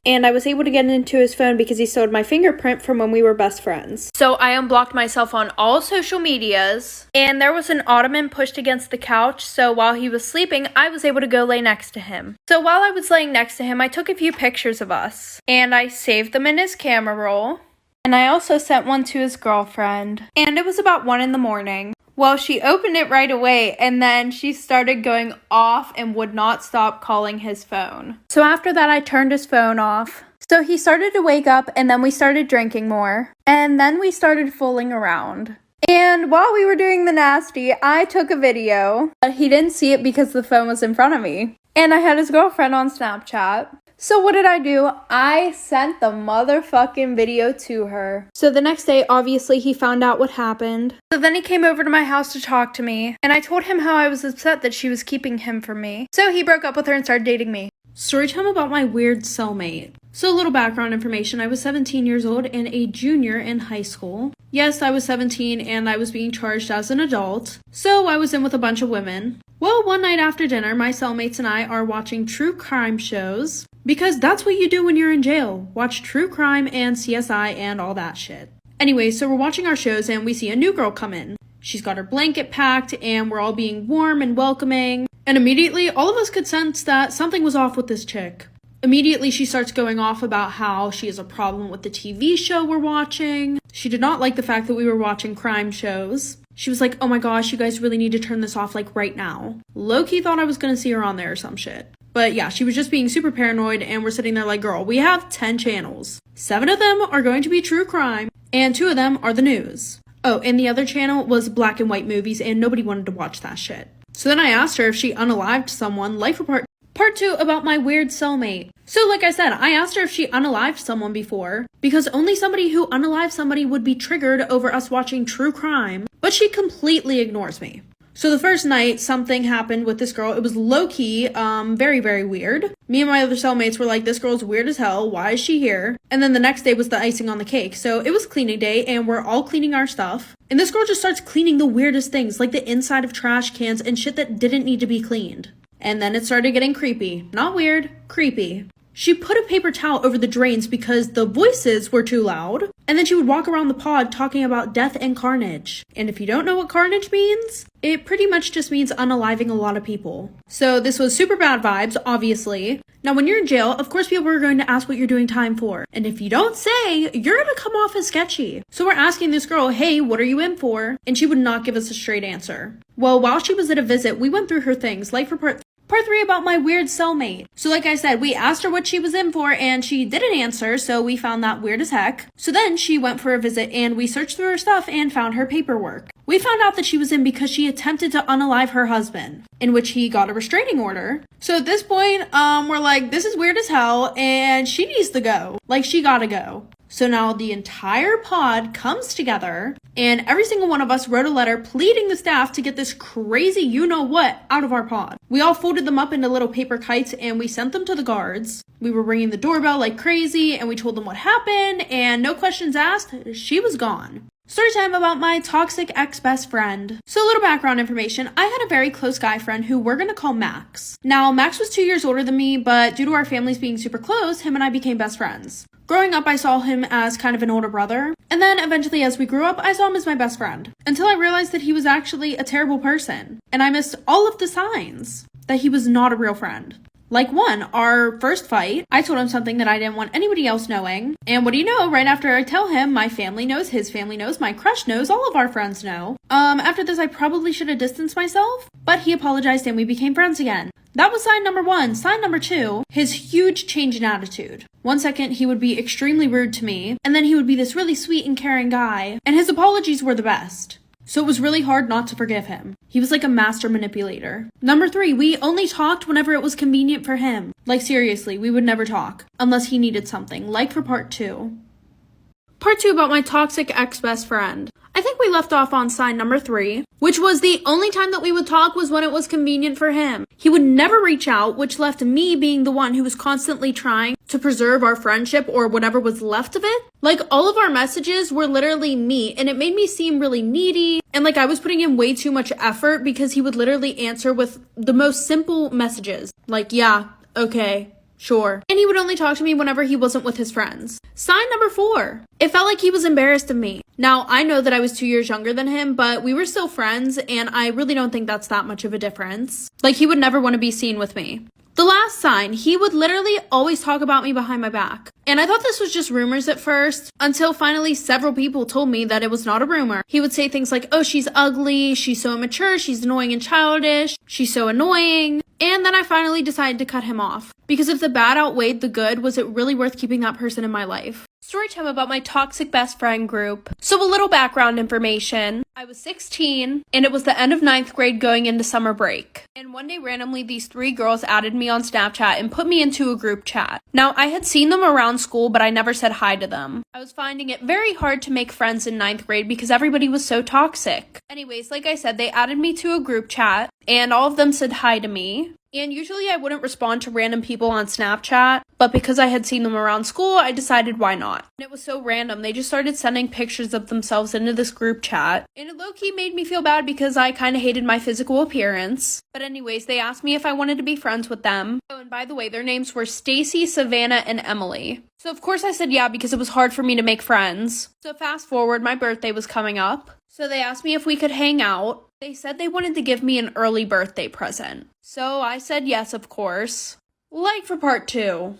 And I was able to get into his phone because he stole my fingerprint from when we were best friends. So I unblocked myself on all social medias. And there was an ottoman pushed against the couch. So while he was sleeping, I was able to go lay next to him. So while I was laying next to him, I took a few pictures of us. And I saved them in his camera roll. And I also sent one to his girlfriend. And it was about 1 a.m. Well, she opened it right away and then she started going off and would not stop calling his phone. So after that, I turned his phone off. So he started to wake up and then we started drinking more. And then we started fooling around. And while we were doing the nasty, I took a video. But he didn't see it because the phone was in front of me. And I had his girlfriend on Snapchat. So what did I do? I sent the motherfucking video to her. So the next day, obviously, he found out what happened. So then he came over to my house to talk to me. And I told him how I was upset that she was keeping him from me. So he broke up with her and started dating me. Storytime about my weird cellmate. So a little background information. I was 17 years old and a junior in high school. Yes, I was 17 and I was being charged as an adult. So I was in with a bunch of women. Well, one night after dinner, my cellmates and I are watching true crime shows. Because that's what you do when you're in jail. Watch true crime and CSI and all that shit. Anyway, so we're watching our shows and we see a new girl come in. She's got her blanket packed and we're all being warm and welcoming. And immediately, all of us could sense that something was off with this chick. Immediately, she starts going off about how she has a problem with the TV show we're watching. She did not like the fact that we were watching crime shows. She was like, oh my gosh, you guys really need to turn this off like right now. Low-key thought I was gonna see her on there or some shit. But yeah, she was just being super paranoid and we're sitting there like, girl, we have 10 channels. 7 of them are going to be true crime and 2 of them are the news. Oh, and the other channel was black and white movies and nobody wanted to watch that shit. So then I asked her if she unalived someone, like for part 2 about my weird cellmate. So like I said, I asked her if she unalived someone before because only somebody who unalived somebody would be triggered over us watching true crime, but she completely ignores me. So the first night, something happened with this girl. It was low-key, very, very weird. Me and my other cellmates were like, this girl's weird as hell. Why is she here? And then the next day was the icing on the cake. So it was cleaning day and we're all cleaning our stuff. And this girl just starts cleaning the weirdest things, like the inside of trash cans and shit that didn't need to be cleaned. And then it started getting creepy. Not weird, creepy. She put a paper towel over the drains because the voices were too loud. And then she would walk around the pod talking about death and carnage. And if you don't know what carnage means, it pretty much just means unaliving a lot of people. So this was super bad vibes, obviously. Now, when you're in jail, of course people are going to ask what you're doing time for. And if you don't say, you're going to come off as sketchy. So we're asking this girl, hey, what are you in for? And she would not give us a straight answer. Well, while she was at a visit, we went through her things, like for part 3 about my weird cellmate. So like I said, we asked her what she was in for and she didn't answer, so we found that weird as heck. So then she went for a visit and we searched through her stuff and found her paperwork. We found out that she was in because she attempted to unalive her husband, in which he got a restraining order. So at this point, we're like, this is weird as hell and she needs to go. Like, she gotta go. So now the entire pod comes together and every single one of us wrote a letter pleading the staff to get this crazy you-know-what out of our pod. We all folded them up into little paper kites and we sent them to the guards. We were ringing the doorbell like crazy and we told them what happened and no questions asked, she was gone. Story time about my toxic ex-best friend. So a little background information. I had a very close guy friend who we're gonna call Max. Now, Max was 2 years older than me, but due to our families being super close, him and I became best friends. Growing up, I saw him as kind of an older brother. And then eventually, as we grew up, I saw him as my best friend. Until I realized that he was actually a terrible person. And I missed all of the signs that he was not a real friend. Like 1, our first fight, I told him something that I didn't want anybody else knowing. And what do you know, right after I tell him, my family knows, his family knows, my crush knows, all of our friends know. After this, I probably should have distanced myself, but he apologized and we became friends again. That was sign number 1. Sign number 2, his huge change in attitude. One second, he would be extremely rude to me, and then he would be this really sweet and caring guy, and his apologies were the best. So it was really hard not to forgive him. He was like a master manipulator. Number 3, we only talked whenever it was convenient for him. Like seriously, we would never talk, unless he needed something, like for part 2. Part 2 about my toxic ex-best friend. I think we left off on sign number 3, which was the only time that we would talk was when it was convenient for him. He would never reach out, which left me being the one who was constantly trying to preserve our friendship or whatever was left of it. Like, all of our messages were literally me, and it made me seem really needy, and like I was putting in way too much effort because he would literally answer with the most simple messages. Like, yeah, okay, sure. And he would only talk to me whenever he wasn't with his friends. Sign number 4. It felt like he was embarrassed of me. Now, I know that I was 2 years younger than him, but we were still friends, and I really don't think that's that much of a difference. Like, he would never want to be seen with me. The last sign, he would literally always talk about me behind my back. And I thought this was just rumors at first, until finally several people told me that it was not a rumor. He would say things like, oh, she's ugly, she's so immature, she's annoying and childish, she's so annoying. And then I finally decided to cut him off. Because if the bad outweighed the good, was it really worth keeping that person in my life? Storytime about my toxic best friend group. So a little background information. I was 16, and it was the end of 9th grade going into summer break. And one day randomly these 3 girls added me on Snapchat and put me into a group chat. Now, I had seen them around school, but I never said hi to them. I was finding it very hard to make friends in 9th grade because everybody was so toxic. Anyways, like I said, they added me to a group chat, and all of them said hi to me. And usually I wouldn't respond to random people on Snapchat, but because I had seen them around school, I decided why not. And it was so random, they just started sending pictures of themselves into this group chat, and it low-key made me feel bad because I kind of hated my physical appearance. But anyways, they asked me if I wanted to be friends with them. Oh, and by the way, their names were Stacy, Savannah, and Emily. So of course I said yeah because it was hard for me to make friends. So fast forward, my birthday was coming up. So they asked me if we could hang out. They said they wanted to give me an early birthday present. So I said yes, of course. Like for part 2.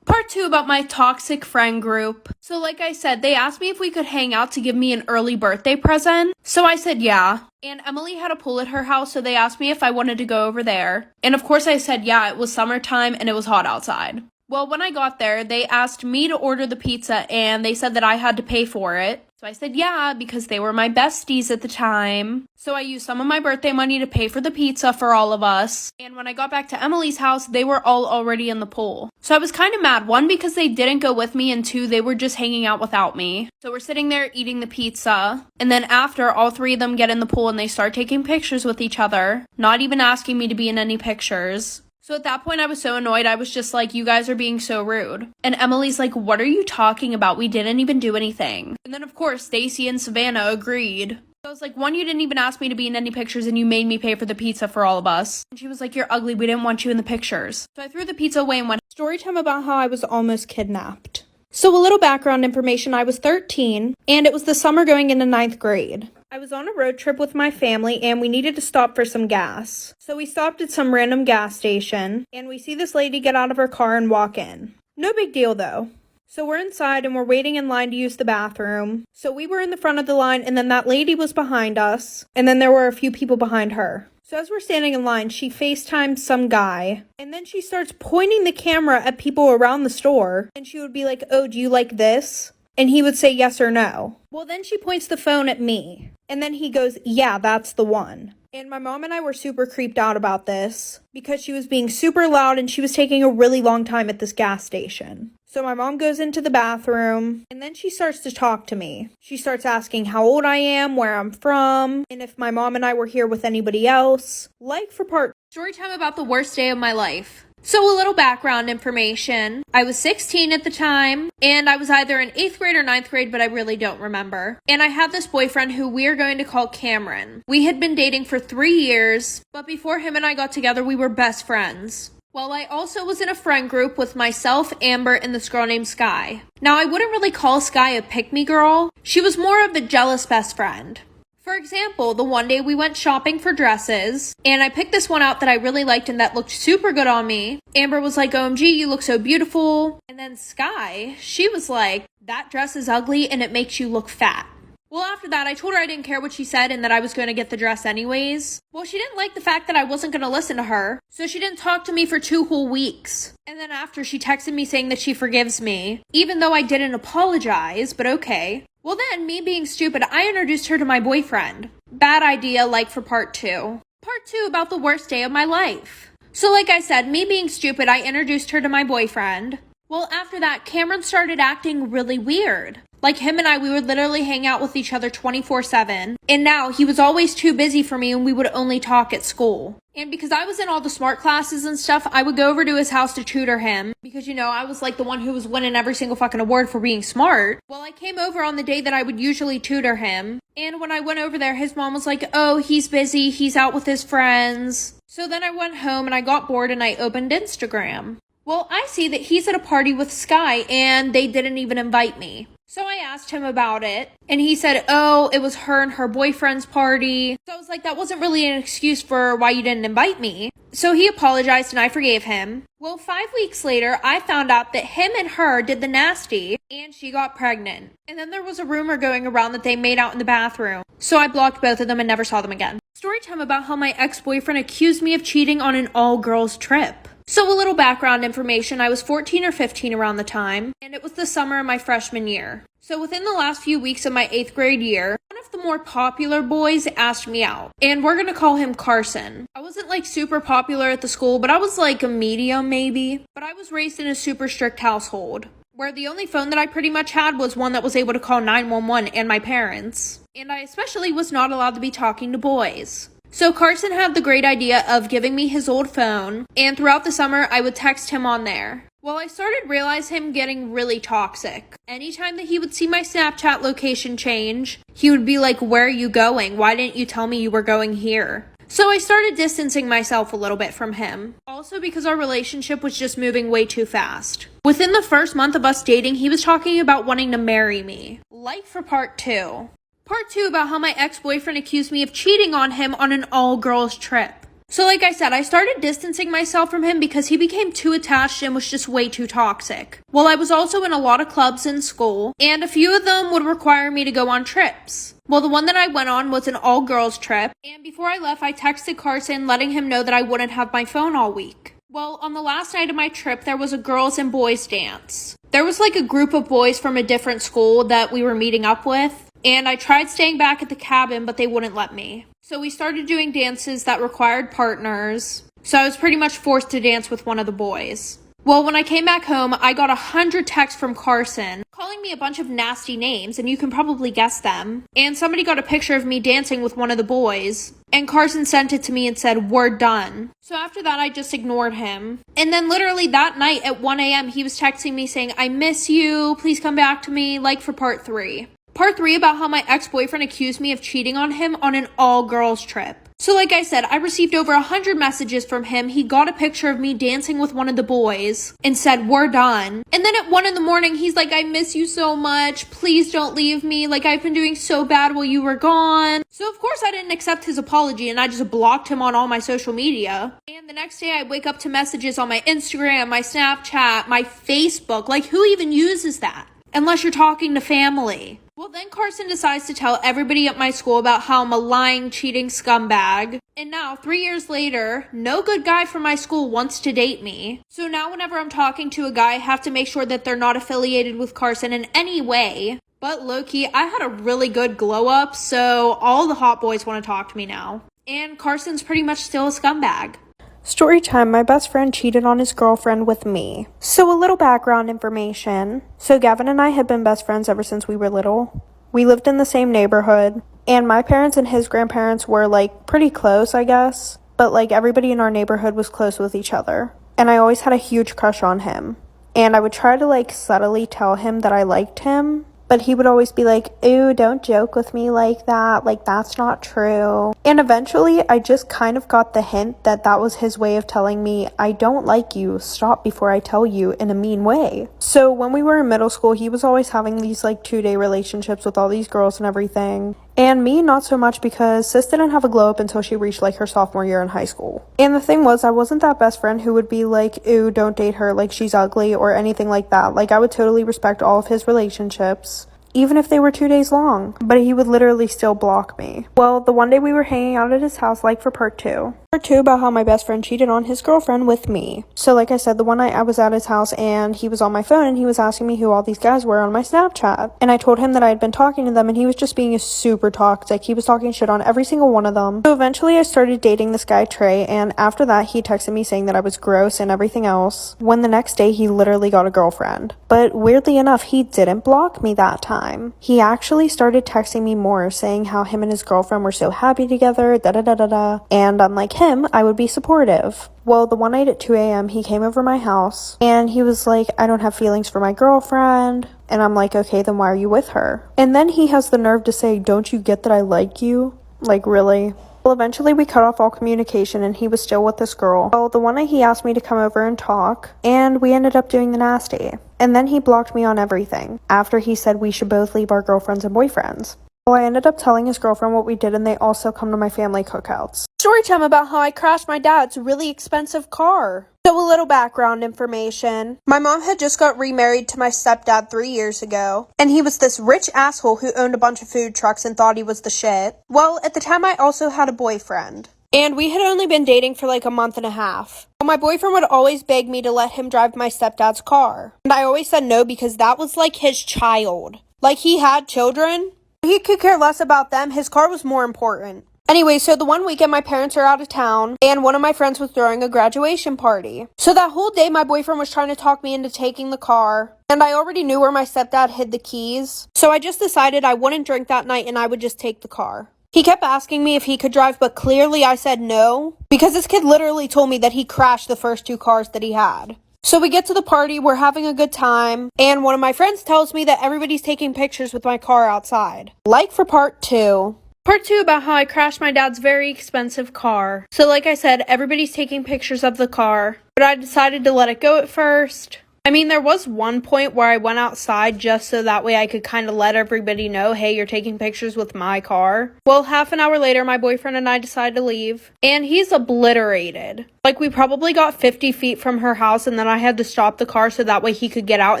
Part 2 about my toxic friend group. So like I said, they asked me if we could hang out to give me an early birthday present. So I said yeah. And Emily had a pool at her house, so they asked me if I wanted to go over there. And of course I said yeah, it was summertime and it was hot outside. Well, when I got there, they asked me to order the pizza and they said that I had to pay for it. So I said yeah, because they were my besties at the time. So I used some of my birthday money to pay for the pizza for all of us. And when I got back to Emily's house, they were all already in the pool. So I was kind of mad. 1, because they didn't go with me, and 2, they were just hanging out without me. So we're sitting there eating the pizza. And then after, all 3 of them get in the pool and they start taking pictures with each other, not even asking me to be in any pictures. So at that point, I was so annoyed. I was just like, you guys are being so rude. And Emily's like, what are you talking about? We didn't even do anything. And then, of course, Stacy and Savannah agreed. So I was like, 1, you didn't even ask me to be in any pictures and you made me pay for the pizza for all of us. And she was like, you're ugly. We didn't want you in the pictures. So I threw the pizza away and went. Storytime about how I was almost kidnapped. So a little background information. I was 13 and it was the summer going into 9th grade. I was on a road trip with my family and we needed to stop for some gas. So we stopped at some random gas station and we see this lady get out of her car and walk in. No big deal though. So we're inside and we're waiting in line to use the bathroom. So we were in the front of the line and then that lady was behind us and then there were a few people behind her. So as we're standing in line, she FaceTimes some guy and then she starts pointing the camera at people around the store and she would be like, oh, do you like this? And he would say yes or no. Well, then she points the phone at me. And then he goes, yeah, that's the one. And my mom and I were super creeped out about this because she was being super loud and she was taking a really long time at this gas station. So my mom goes into the bathroom and then she starts to talk to me. She starts asking how old I am, where I'm from, and if my mom and I were here with anybody else. Like for part Storytime about the worst day of my life. So a little background information. I was 16 at the time, and I was either in 8th grade or 9th grade, but I really don't remember. And I had this boyfriend who we are going to call Cameron. We had been dating for 3 years, but before him and I got together, we were best friends. Well, I also was in a friend group with myself, Amber, and this girl named Sky. Now, I wouldn't really call Sky a pick-me girl. She was more of the jealous best friend. For example, the one day we went shopping for dresses, and I picked this one out that I really liked and that looked super good on me. Amber was like, OMG, you look so beautiful. And then Sky, she was like, that dress is ugly and it makes you look fat. Well, after that, I told her I didn't care what she said and that I was going to get the dress anyways. Well, she didn't like the fact that I wasn't going to listen to her, so she didn't talk to me for 2 whole weeks. And then after, she texted me saying that she forgives me, even though I didn't apologize, but okay. Well then, me being stupid, I introduced her to my boyfriend. Bad idea, like for part 2. Part 2 about the worst day of my life. So like I said, me being stupid, I introduced her to my boyfriend. Well, after that, Cameron started acting really weird. Like him and I, we would literally hang out with each other 24/7. And now he was always too busy for me and we would only talk at school. And because I was in all the smart classes and stuff, I would go over to his house to tutor him. Because, you know, I was like the one who was winning every single fucking award for being smart. Well, I came over on the day that I would usually tutor him. And when I went over there, his mom was like, oh, he's busy. He's out with his friends. So then I went home and I got bored and I opened Instagram. Well, I see that he's at a party with Sky and they didn't even invite me. So I asked him about it, and he said, oh, it was her and her boyfriend's party. So I was like, that wasn't really an excuse for why you didn't invite me. So he apologized and I forgave him. Well, 5 weeks later, I found out that him and her did the nasty, and she got pregnant. And then there was a rumor going around that they made out in the bathroom. So I blocked both of them and never saw them again. Storytime about how my ex-boyfriend accused me of cheating on an all-girls trip. So a little background information, I was 14 or 15 around the time, and it was the summer of my freshman year. So within the last few weeks of my 8th grade year, one of the more popular boys asked me out, and we're gonna call him Carson. I wasn't like super popular at the school, but I was like a medium maybe. But I was raised in a super strict household, where the only phone that I pretty much had was one that was able to call 911 and my parents. And I especially was not allowed to be talking to boys. So Carson had the great idea of giving me his old phone, and throughout the summer, I would text him on there. Well, I started realizing him getting really toxic. Anytime that he would see my Snapchat location change, he would be like, where are you going? Why didn't you tell me you were going here? So I started distancing myself a little bit from him. Also because our relationship was just moving way too fast. Within the first month of us dating, he was talking about wanting to marry me. Like for part 2. Part 2 about how my ex-boyfriend accused me of cheating on him on an all-girls trip. So like I said, I started distancing myself from him because he became too attached and was just way too toxic. Well, I was also in a lot of clubs in school, and a few of them would require me to go on trips. Well, the one that I went on was an all-girls trip, and before I left, I texted Carson letting him know that I wouldn't have my phone all week. Well, on the last night of my trip, there was a girls and boys dance. There was like a group of boys from a different school that we were meeting up with. And I tried staying back at the cabin, but they wouldn't let me. So we started doing dances that required partners. So I was pretty much forced to dance with one of the boys. Well, when I came back home, I got 100 texts from Carson calling me a bunch of nasty names, and you can probably guess them. And somebody got a picture of me dancing with one of the boys. And Carson sent it to me and said, we're done. So after that, I just ignored him. And then literally that night at 1 a.m., he was texting me saying, I miss you. Please come back to me, like for part 3. Part 3 about how my ex-boyfriend accused me of cheating on him on an all-girls trip. So like I said, I received over 100 messages from him. He got a picture of me dancing with one of the boys and said, we're done. And then at 1 a.m, he's like, I miss you so much. Please don't leave me. Like, I've been doing so bad while you were gone. So of course I didn't accept his apology and I just blocked him on all my social media. And the next day I wake up to messages on my Instagram, my Snapchat, my Facebook. Like, who even uses that? Unless you're talking to family. Well, then Carson decides to tell everybody at my school about how I'm a lying, cheating scumbag. And now, 3 years later, no good guy from my school wants to date me. So now whenever I'm talking to a guy, I have to make sure that they're not affiliated with Carson in any way. But low-key, I had a really good glow-up, so all the hot boys want to talk to me now. And Carson's pretty much still a scumbag. Storytime, my best friend cheated on his girlfriend with me. So a little background information. So Gavin and I had been best friends ever since we were little. We lived in the same neighborhood, and my parents and his grandparents were like pretty close, I guess. But like everybody in our neighborhood was close with each other. And I always had a huge crush on him. And I would try to like subtly tell him that I liked him. But he would always be like, ew, don't joke with me like that. Like, that's not true. And eventually, I just kind of got the hint that that was his way of telling me, I don't like you. Stop before I tell you in a mean way. So when we were in middle school, he was always having these like 2-day relationships with all these girls and everything. And me, not so much, because sis didn't have a glow up until she reached like her sophomore year in high school. And the thing was, I wasn't that best friend who would be like, ew, don't date her, like she's ugly or anything like that. Like, I would totally respect all of his relationships. even if they were 2 days long, but he would literally still block me. Well, the one day we were hanging out at his house, like for part 2. Part 2 about how my best friend cheated on his girlfriend with me. So like I said, the one night I was at his house and he was on my phone and he was asking me who all these guys were on my Snapchat. And I told him that I had been talking to them and he was just being super toxic. He was talking shit on every single one of them. So eventually I started dating this guy Trey, and after that he texted me saying that I was gross and everything else, when the next day he literally got a girlfriend. But weirdly enough, he didn't block me that time. He actually started texting me more, saying how him and his girlfriend were so happy together, da-da-da-da-da. And unlike him, I would be supportive. Well, the one night at 2 a.m., he came over my house, and he was like, I don't have feelings for my girlfriend. And I'm like, okay, then why are you with her? And then he has the nerve to say, don't you get that I like you? Like, really? Well, eventually we cut off all communication and he was still with this girl. Well, the one night he asked me to come over and talk, and we ended up doing the nasty. And then he blocked me on everything, after he said we should both leave our girlfriends and boyfriends. Well, I ended up telling his girlfriend what we did, and they also come to my family cookouts. Story time about how I crashed my dad's really expensive car. So a little background information. My mom had just got remarried to my stepdad 3 years ago, and he was this rich asshole who owned a bunch of food trucks and thought he was the shit. Well, at the time I also had a boyfriend, and we had only been dating for like a month and a half. Well, my boyfriend would always beg me to let him drive my stepdad's car, and I always said no because that was like his child. Like, he had children. He could care less about them. His car was more important. Anyway, so the one weekend my parents are out of town, and one of my friends was throwing a graduation party. So that whole day my boyfriend was trying to talk me into taking the car, and I already knew where my stepdad hid the keys. So I just decided I wouldn't drink that night and I would just take the car. He kept asking me if he could drive, but clearly I said no, because this kid literally told me that he crashed the first 2 cars that he had. So we get to the party, we're having a good time, and one of my friends tells me that everybody's taking pictures with my car outside. Like for part 2. Part 2 about how I crashed my dad's very expensive car. So like I said, everybody's taking pictures of the car, but I decided to let it go at first. I mean, there was one point where I went outside just so that way I could kind of let everybody know, hey, you're taking pictures with my car. Well, half an hour later, my boyfriend and I decided to leave, and he's obliterated. Like, we probably got 50 feet from her house, and then I had to stop the car so that way he could get out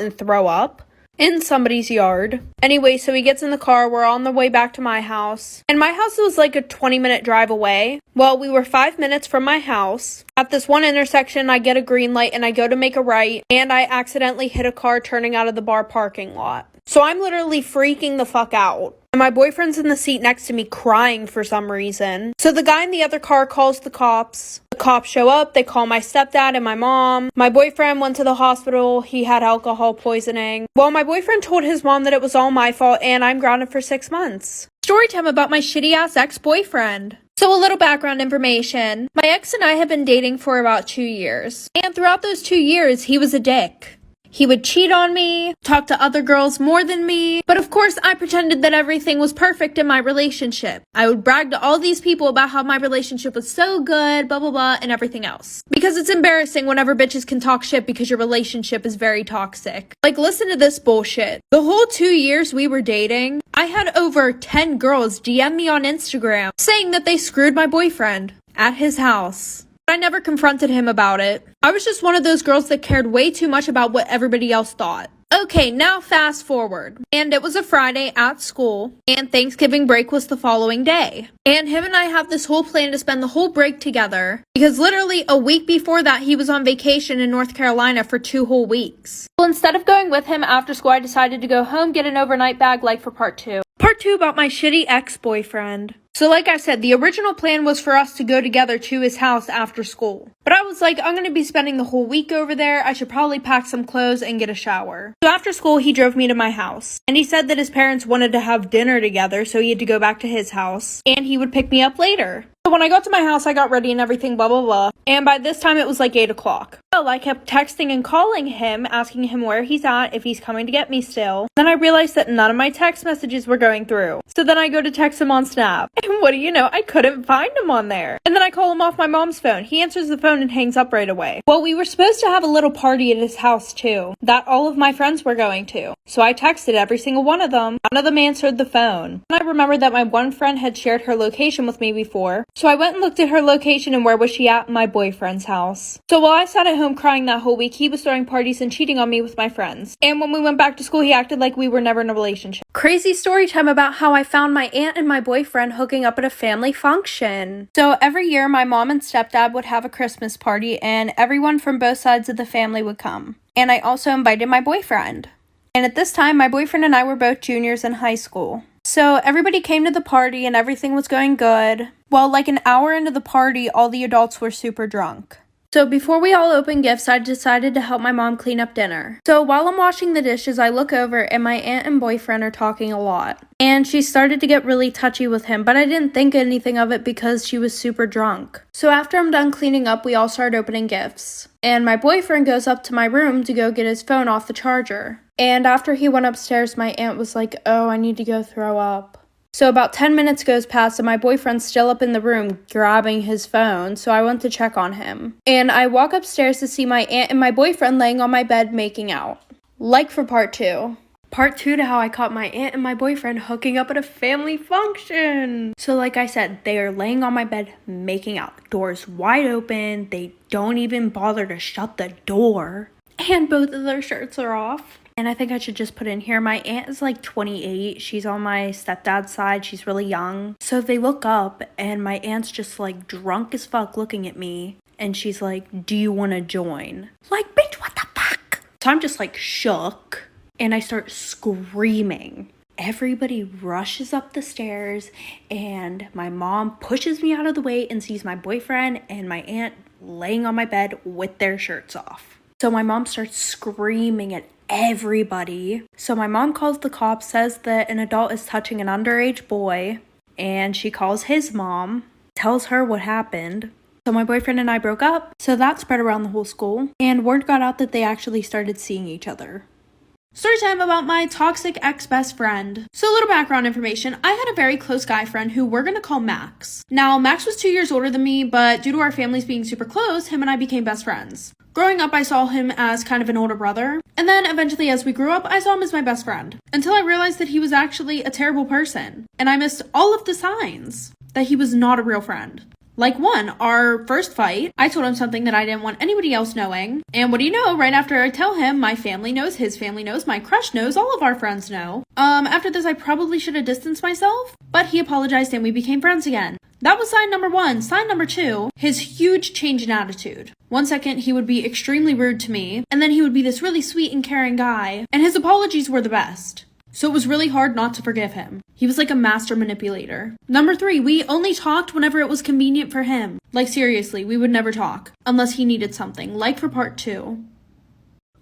and throw up in somebody's yard. Anyway, so he gets in the car, we're on the way back to my house, and my house was like a 20-minute drive away. Well, we were 5 minutes from my house. At this one intersection, I get a green light and I go to make a right, and I accidentally hit a car turning out of the bar parking lot. So I'm literally freaking the fuck out. And my boyfriend's in the seat next to me crying for some reason. So the guy in the other car calls the cops. The cops show up, they call my stepdad and my mom. My boyfriend went to the hospital, he had alcohol poisoning. Well, my boyfriend told his mom that it was all my fault and I'm grounded for 6 months. Story time about my shitty ass ex-boyfriend. So a little background information. My ex and I have been dating for about 2 years. And throughout those 2 years, he was a dick. He would cheat on me, talk to other girls more than me, but of course I pretended that everything was perfect in my relationship. I would brag to all these people about how my relationship was so good, blah blah blah, and everything else. Because it's embarrassing whenever bitches can talk shit because your relationship is very toxic. Like, listen to this bullshit. The whole 2 years we were dating, I had over 10 girls DM me on Instagram saying that they screwed my boyfriend at his house. I never confronted him about it. I was just one of those girls that cared way too much about what everybody else thought. Okay, now fast forward. And it was a Friday at school, and Thanksgiving break was the following day. And him and I have this whole plan to spend the whole break together, because literally a week before that he was on vacation in North Carolina for 2 whole weeks. Well, instead of going with him after school, I decided to go home, get an overnight bag like for part 2. Part 2 about my shitty ex-boyfriend. So like I said, the original plan was for us to go together to his house after school. But I was like, I'm going to be spending the whole week over there. I should probably pack some clothes and get a shower. So after school, he drove me to my house. And he said that his parents wanted to have dinner together, so he had to go back to his house. And he would pick me up later. So when I got to my house, I got ready and everything, blah, blah, blah. And by this time, it was like 8 o'clock. Well, I kept texting and calling him, asking him where he's at, if he's coming to get me still. Then I realized that none of my text messages were going through. So then I go to text him on Snap. And what do you know? I couldn't find him on there. And then I call him off my mom's phone. He answers the phone and hangs up right away. Well, we were supposed to have a little party at his house too, that all of my friends were going to. So I texted every single one of them. None of them answered the phone. And I remembered that my one friend had shared her location with me before. So I went and looked at her location and where was she at? My boyfriend's house. So while I sat at home crying that whole week, he was throwing parties and cheating on me with my friends. And when we went back to school, he acted like we were never in a relationship. Crazy story time about how I found my aunt and my boyfriend hooking up at a family function. So every year, my mom and stepdad would have a Christmas party and everyone from both sides of the family would come. And I also invited my boyfriend. And at this time, my boyfriend and I were both juniors in high school. So everybody came to the party and everything was going good. Well, like an hour into the party, all the adults were super drunk. So before we all opened gifts, I decided to help my mom clean up dinner. So while I'm washing the dishes, I look over and my aunt and boyfriend are talking a lot. And she started to get really touchy with him, but I didn't think anything of it because she was super drunk. So after I'm done cleaning up, we all started opening gifts. And my boyfriend goes up to my room to go get his phone off the charger. And after he went upstairs, my aunt was like, "Oh, I need to go throw up." So about 10 minutes goes past and my boyfriend's still up in the room grabbing his phone, so I went to check on him. And I walk upstairs to see my aunt and my boyfriend laying on my bed making out. Like for part 2. Part 2 to how I caught my aunt and my boyfriend hooking up at a family function. So like I said, they are laying on my bed making out. Doors wide open, they don't even bother to shut the door. And both of their shirts are off. And I think I should just put in here, my aunt is like 28. She's on my stepdad's side. She's really young. So they look up and my aunt's just like drunk as fuck looking at me. And she's like, "Do you want to join?" Like, bitch, what the fuck? So I'm just like shook and I start screaming. Everybody rushes up the stairs and my mom pushes me out of the way and sees my boyfriend and my aunt laying on my bed with their shirts off. So my mom starts screaming at everybody. So my mom calls the cops, says that an adult is touching an underage boy, and she calls his mom, tells her what happened. So my boyfriend and I broke up, so that spread around the whole school, and word got out that they actually started seeing each other. Story time about my toxic ex-best friend. So a little background information. I had a very close guy friend who we're gonna call Max. Now, Max was 2 years older than me, but due to our families being super close, him and I became best friends. Growing up, I saw him as kind of an older brother, and then eventually as we grew up, I saw him as my best friend, until I realized that he was actually a terrible person, and I missed all of the signs that he was not a real friend. Like one, our first fight, I told him something that I didn't want anybody else knowing. And what do you know, right after I tell him, my family knows, his family knows, my crush knows, all of our friends know. After this, I probably should have distanced myself, but he apologized and we became friends again. That was sign number 1. Sign number 2, his huge change in attitude. 1 second, he would be extremely rude to me, and then he would be this really sweet and caring guy, and his apologies were the best. So it was really hard not to forgive him. He was like a master manipulator. Number 3, we only talked whenever it was convenient for him. Like seriously, we would never talk unless he needed something, like for part 2.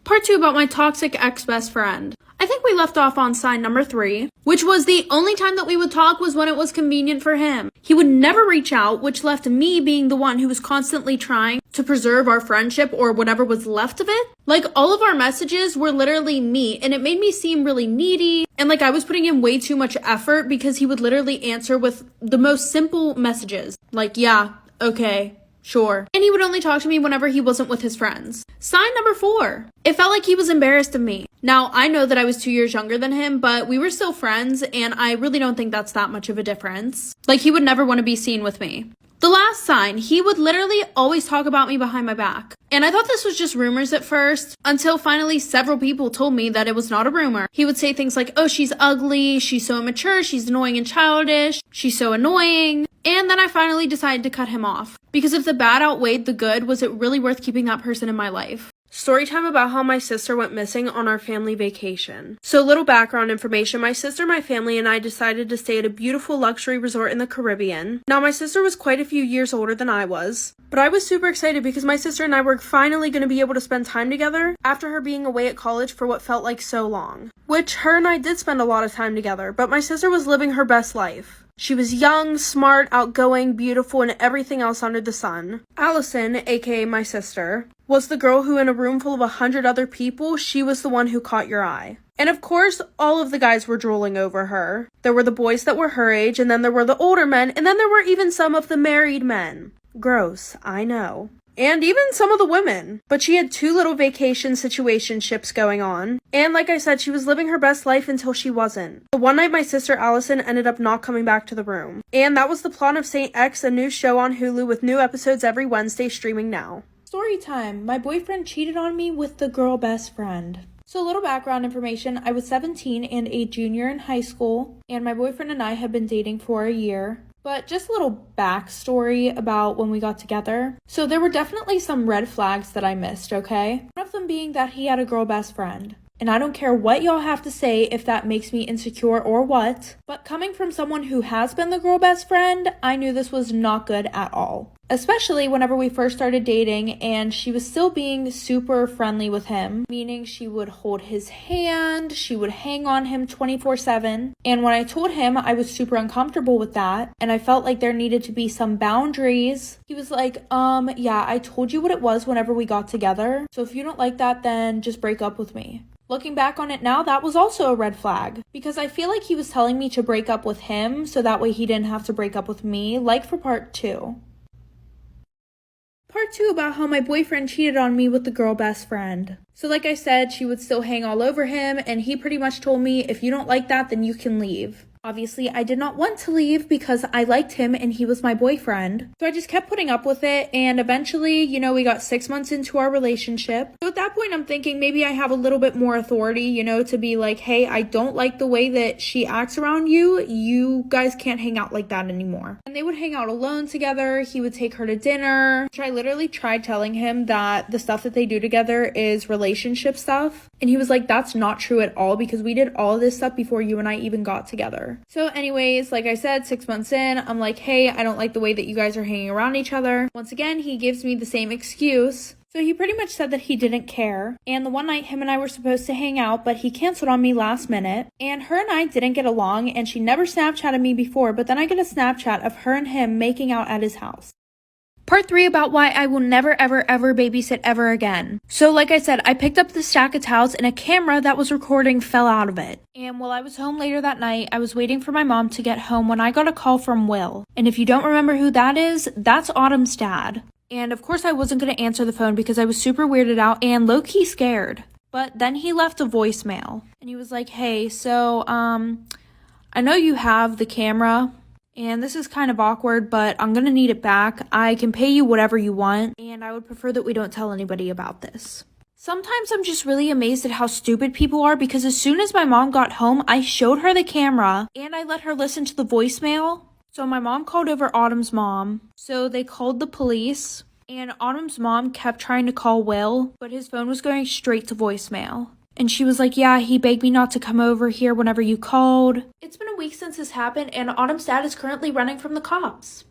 Part 2 about my toxic ex-best friend. I think we left off on sign number 3, which was the only time that we would talk was when it was convenient for him. He would never reach out, which left me being the one who was constantly trying to preserve our friendship or whatever was left of it. Like all of our messages were literally me, and it made me seem really needy and like I was putting in way too much effort because he would literally answer with the most simple messages. Like, yeah, okay. Sure. And he would only talk to me whenever he wasn't with his friends. Sign number 4. It felt like he was embarrassed of me. Now, I know that I was 2 years younger than him, but we were still friends, and I really don't think that's that much of a difference. Like, he would never want to be seen with me. The last sign, he would literally always talk about me behind my back. And I thought this was just rumors at first, until finally several people told me that it was not a rumor. He would say things like, "Oh, she's ugly, she's so immature, she's annoying and childish, she's so annoying." And then I finally decided to cut him off. Because if the bad outweighed the good, was it really worth keeping that person in my life? Story time about how my sister went missing on our family vacation. So little background information, my sister, my family, and I decided to stay at a beautiful luxury resort in the Caribbean. Now my sister was quite a few years older than I was, but I was super excited because my sister and I were finally going to be able to spend time together after her being away at college for what felt like so long. Which her and I did spend a lot of time together, but my sister was living her best life. She was young, smart, outgoing, beautiful, and everything else under the sun. Allison, aka my sister, was the girl who in a room full of 100 other people, she was the one who caught your eye. And of course, all of the guys were drooling over her. There were the boys that were her age, and then there were the older men, and then there were even some of the married men. Gross, I know. and even some of the women. But she had 2 little vacation situationships going on. And like I said, she was living her best life until she wasn't. So one night my sister Allison ended up not coming back to the room. And that was the plot of Saint X, a new show on Hulu with new episodes every Wednesday, streaming now. Storytime. My boyfriend cheated on me with the girl best friend. So a little background information, I was 17 and a junior in high school, and my boyfriend and I had been dating for a year. But just a little backstory about when we got together. So there were definitely some red flags that I missed, okay? One of them being that he had a girl best friend. And I don't care what y'all have to say if that makes me insecure or what, but coming from someone who has been the girl best friend, I knew this was not good at all. Especially whenever we first started dating and she was still being super friendly with him, meaning she would hold his hand, she would hang on him 24/7. And when I told him I was super uncomfortable with that and I felt like there needed to be some boundaries, he was like, yeah, I told you what it was whenever we got together. So if you don't like that, then just break up with me. Looking back on it now, that was also a red flag because I feel like he was telling me to break up with him so that way he didn't have to break up with me, like for part 2. Part 2 about how my boyfriend cheated on me with the girl best friend. So like I said, she would still hang all over him and he pretty much told me, if you don't like that, then you can leave. Obviously, I did not want to leave because I liked him and he was my boyfriend. So I just kept putting up with it, and eventually, we got 6 months into our relationship. So at that point, I'm thinking maybe I have a little bit more authority, to be like, hey, I don't like the way that she acts around you. You guys can't hang out like that anymore. And they would hang out alone together. He would take her to dinner, which I literally tried telling him that the stuff that they do together is relationship stuff. And he was like, that's not true at all because we did all of this stuff before you and I even got together. So anyways, like I said, 6 months in, I'm like, hey, I don't like the way that you guys are hanging around each other. Once again, he gives me the same excuse. So he pretty much said that he didn't care. And the one night him and I were supposed to hang out, but he canceled on me last minute. And her and I didn't get along and she never Snapchatted me before, but then I get a Snapchat of her and him making out at his house. Part 3 about why I will never ever ever babysit ever again. So like I said, I picked up the stack of towels and a camera that was recording fell out of it. And while I was home later that night, I was waiting for my mom to get home when I got a call from Will. And if you don't remember who that is, that's Autumn's dad. And of course I wasn't going to answer the phone because I was super weirded out and low-key scared. But then he left a voicemail. And he was like, hey, so, I know you have the camera. And this is kind of awkward, but I'm gonna need it back. I can pay you whatever you want, and I would prefer that we don't tell anybody about this. Sometimes I'm just really amazed at how stupid people are because as soon as my mom got home, I showed her the camera and I let her listen to the voicemail. So my mom called over Autumn's mom. So they called the police, and Autumn's mom kept trying to call Will, but his phone was going straight to voicemail. And she was like, yeah, he begged me not to come over here whenever you called. It's been a week since this happened, and Autumn's dad is currently running from the cops.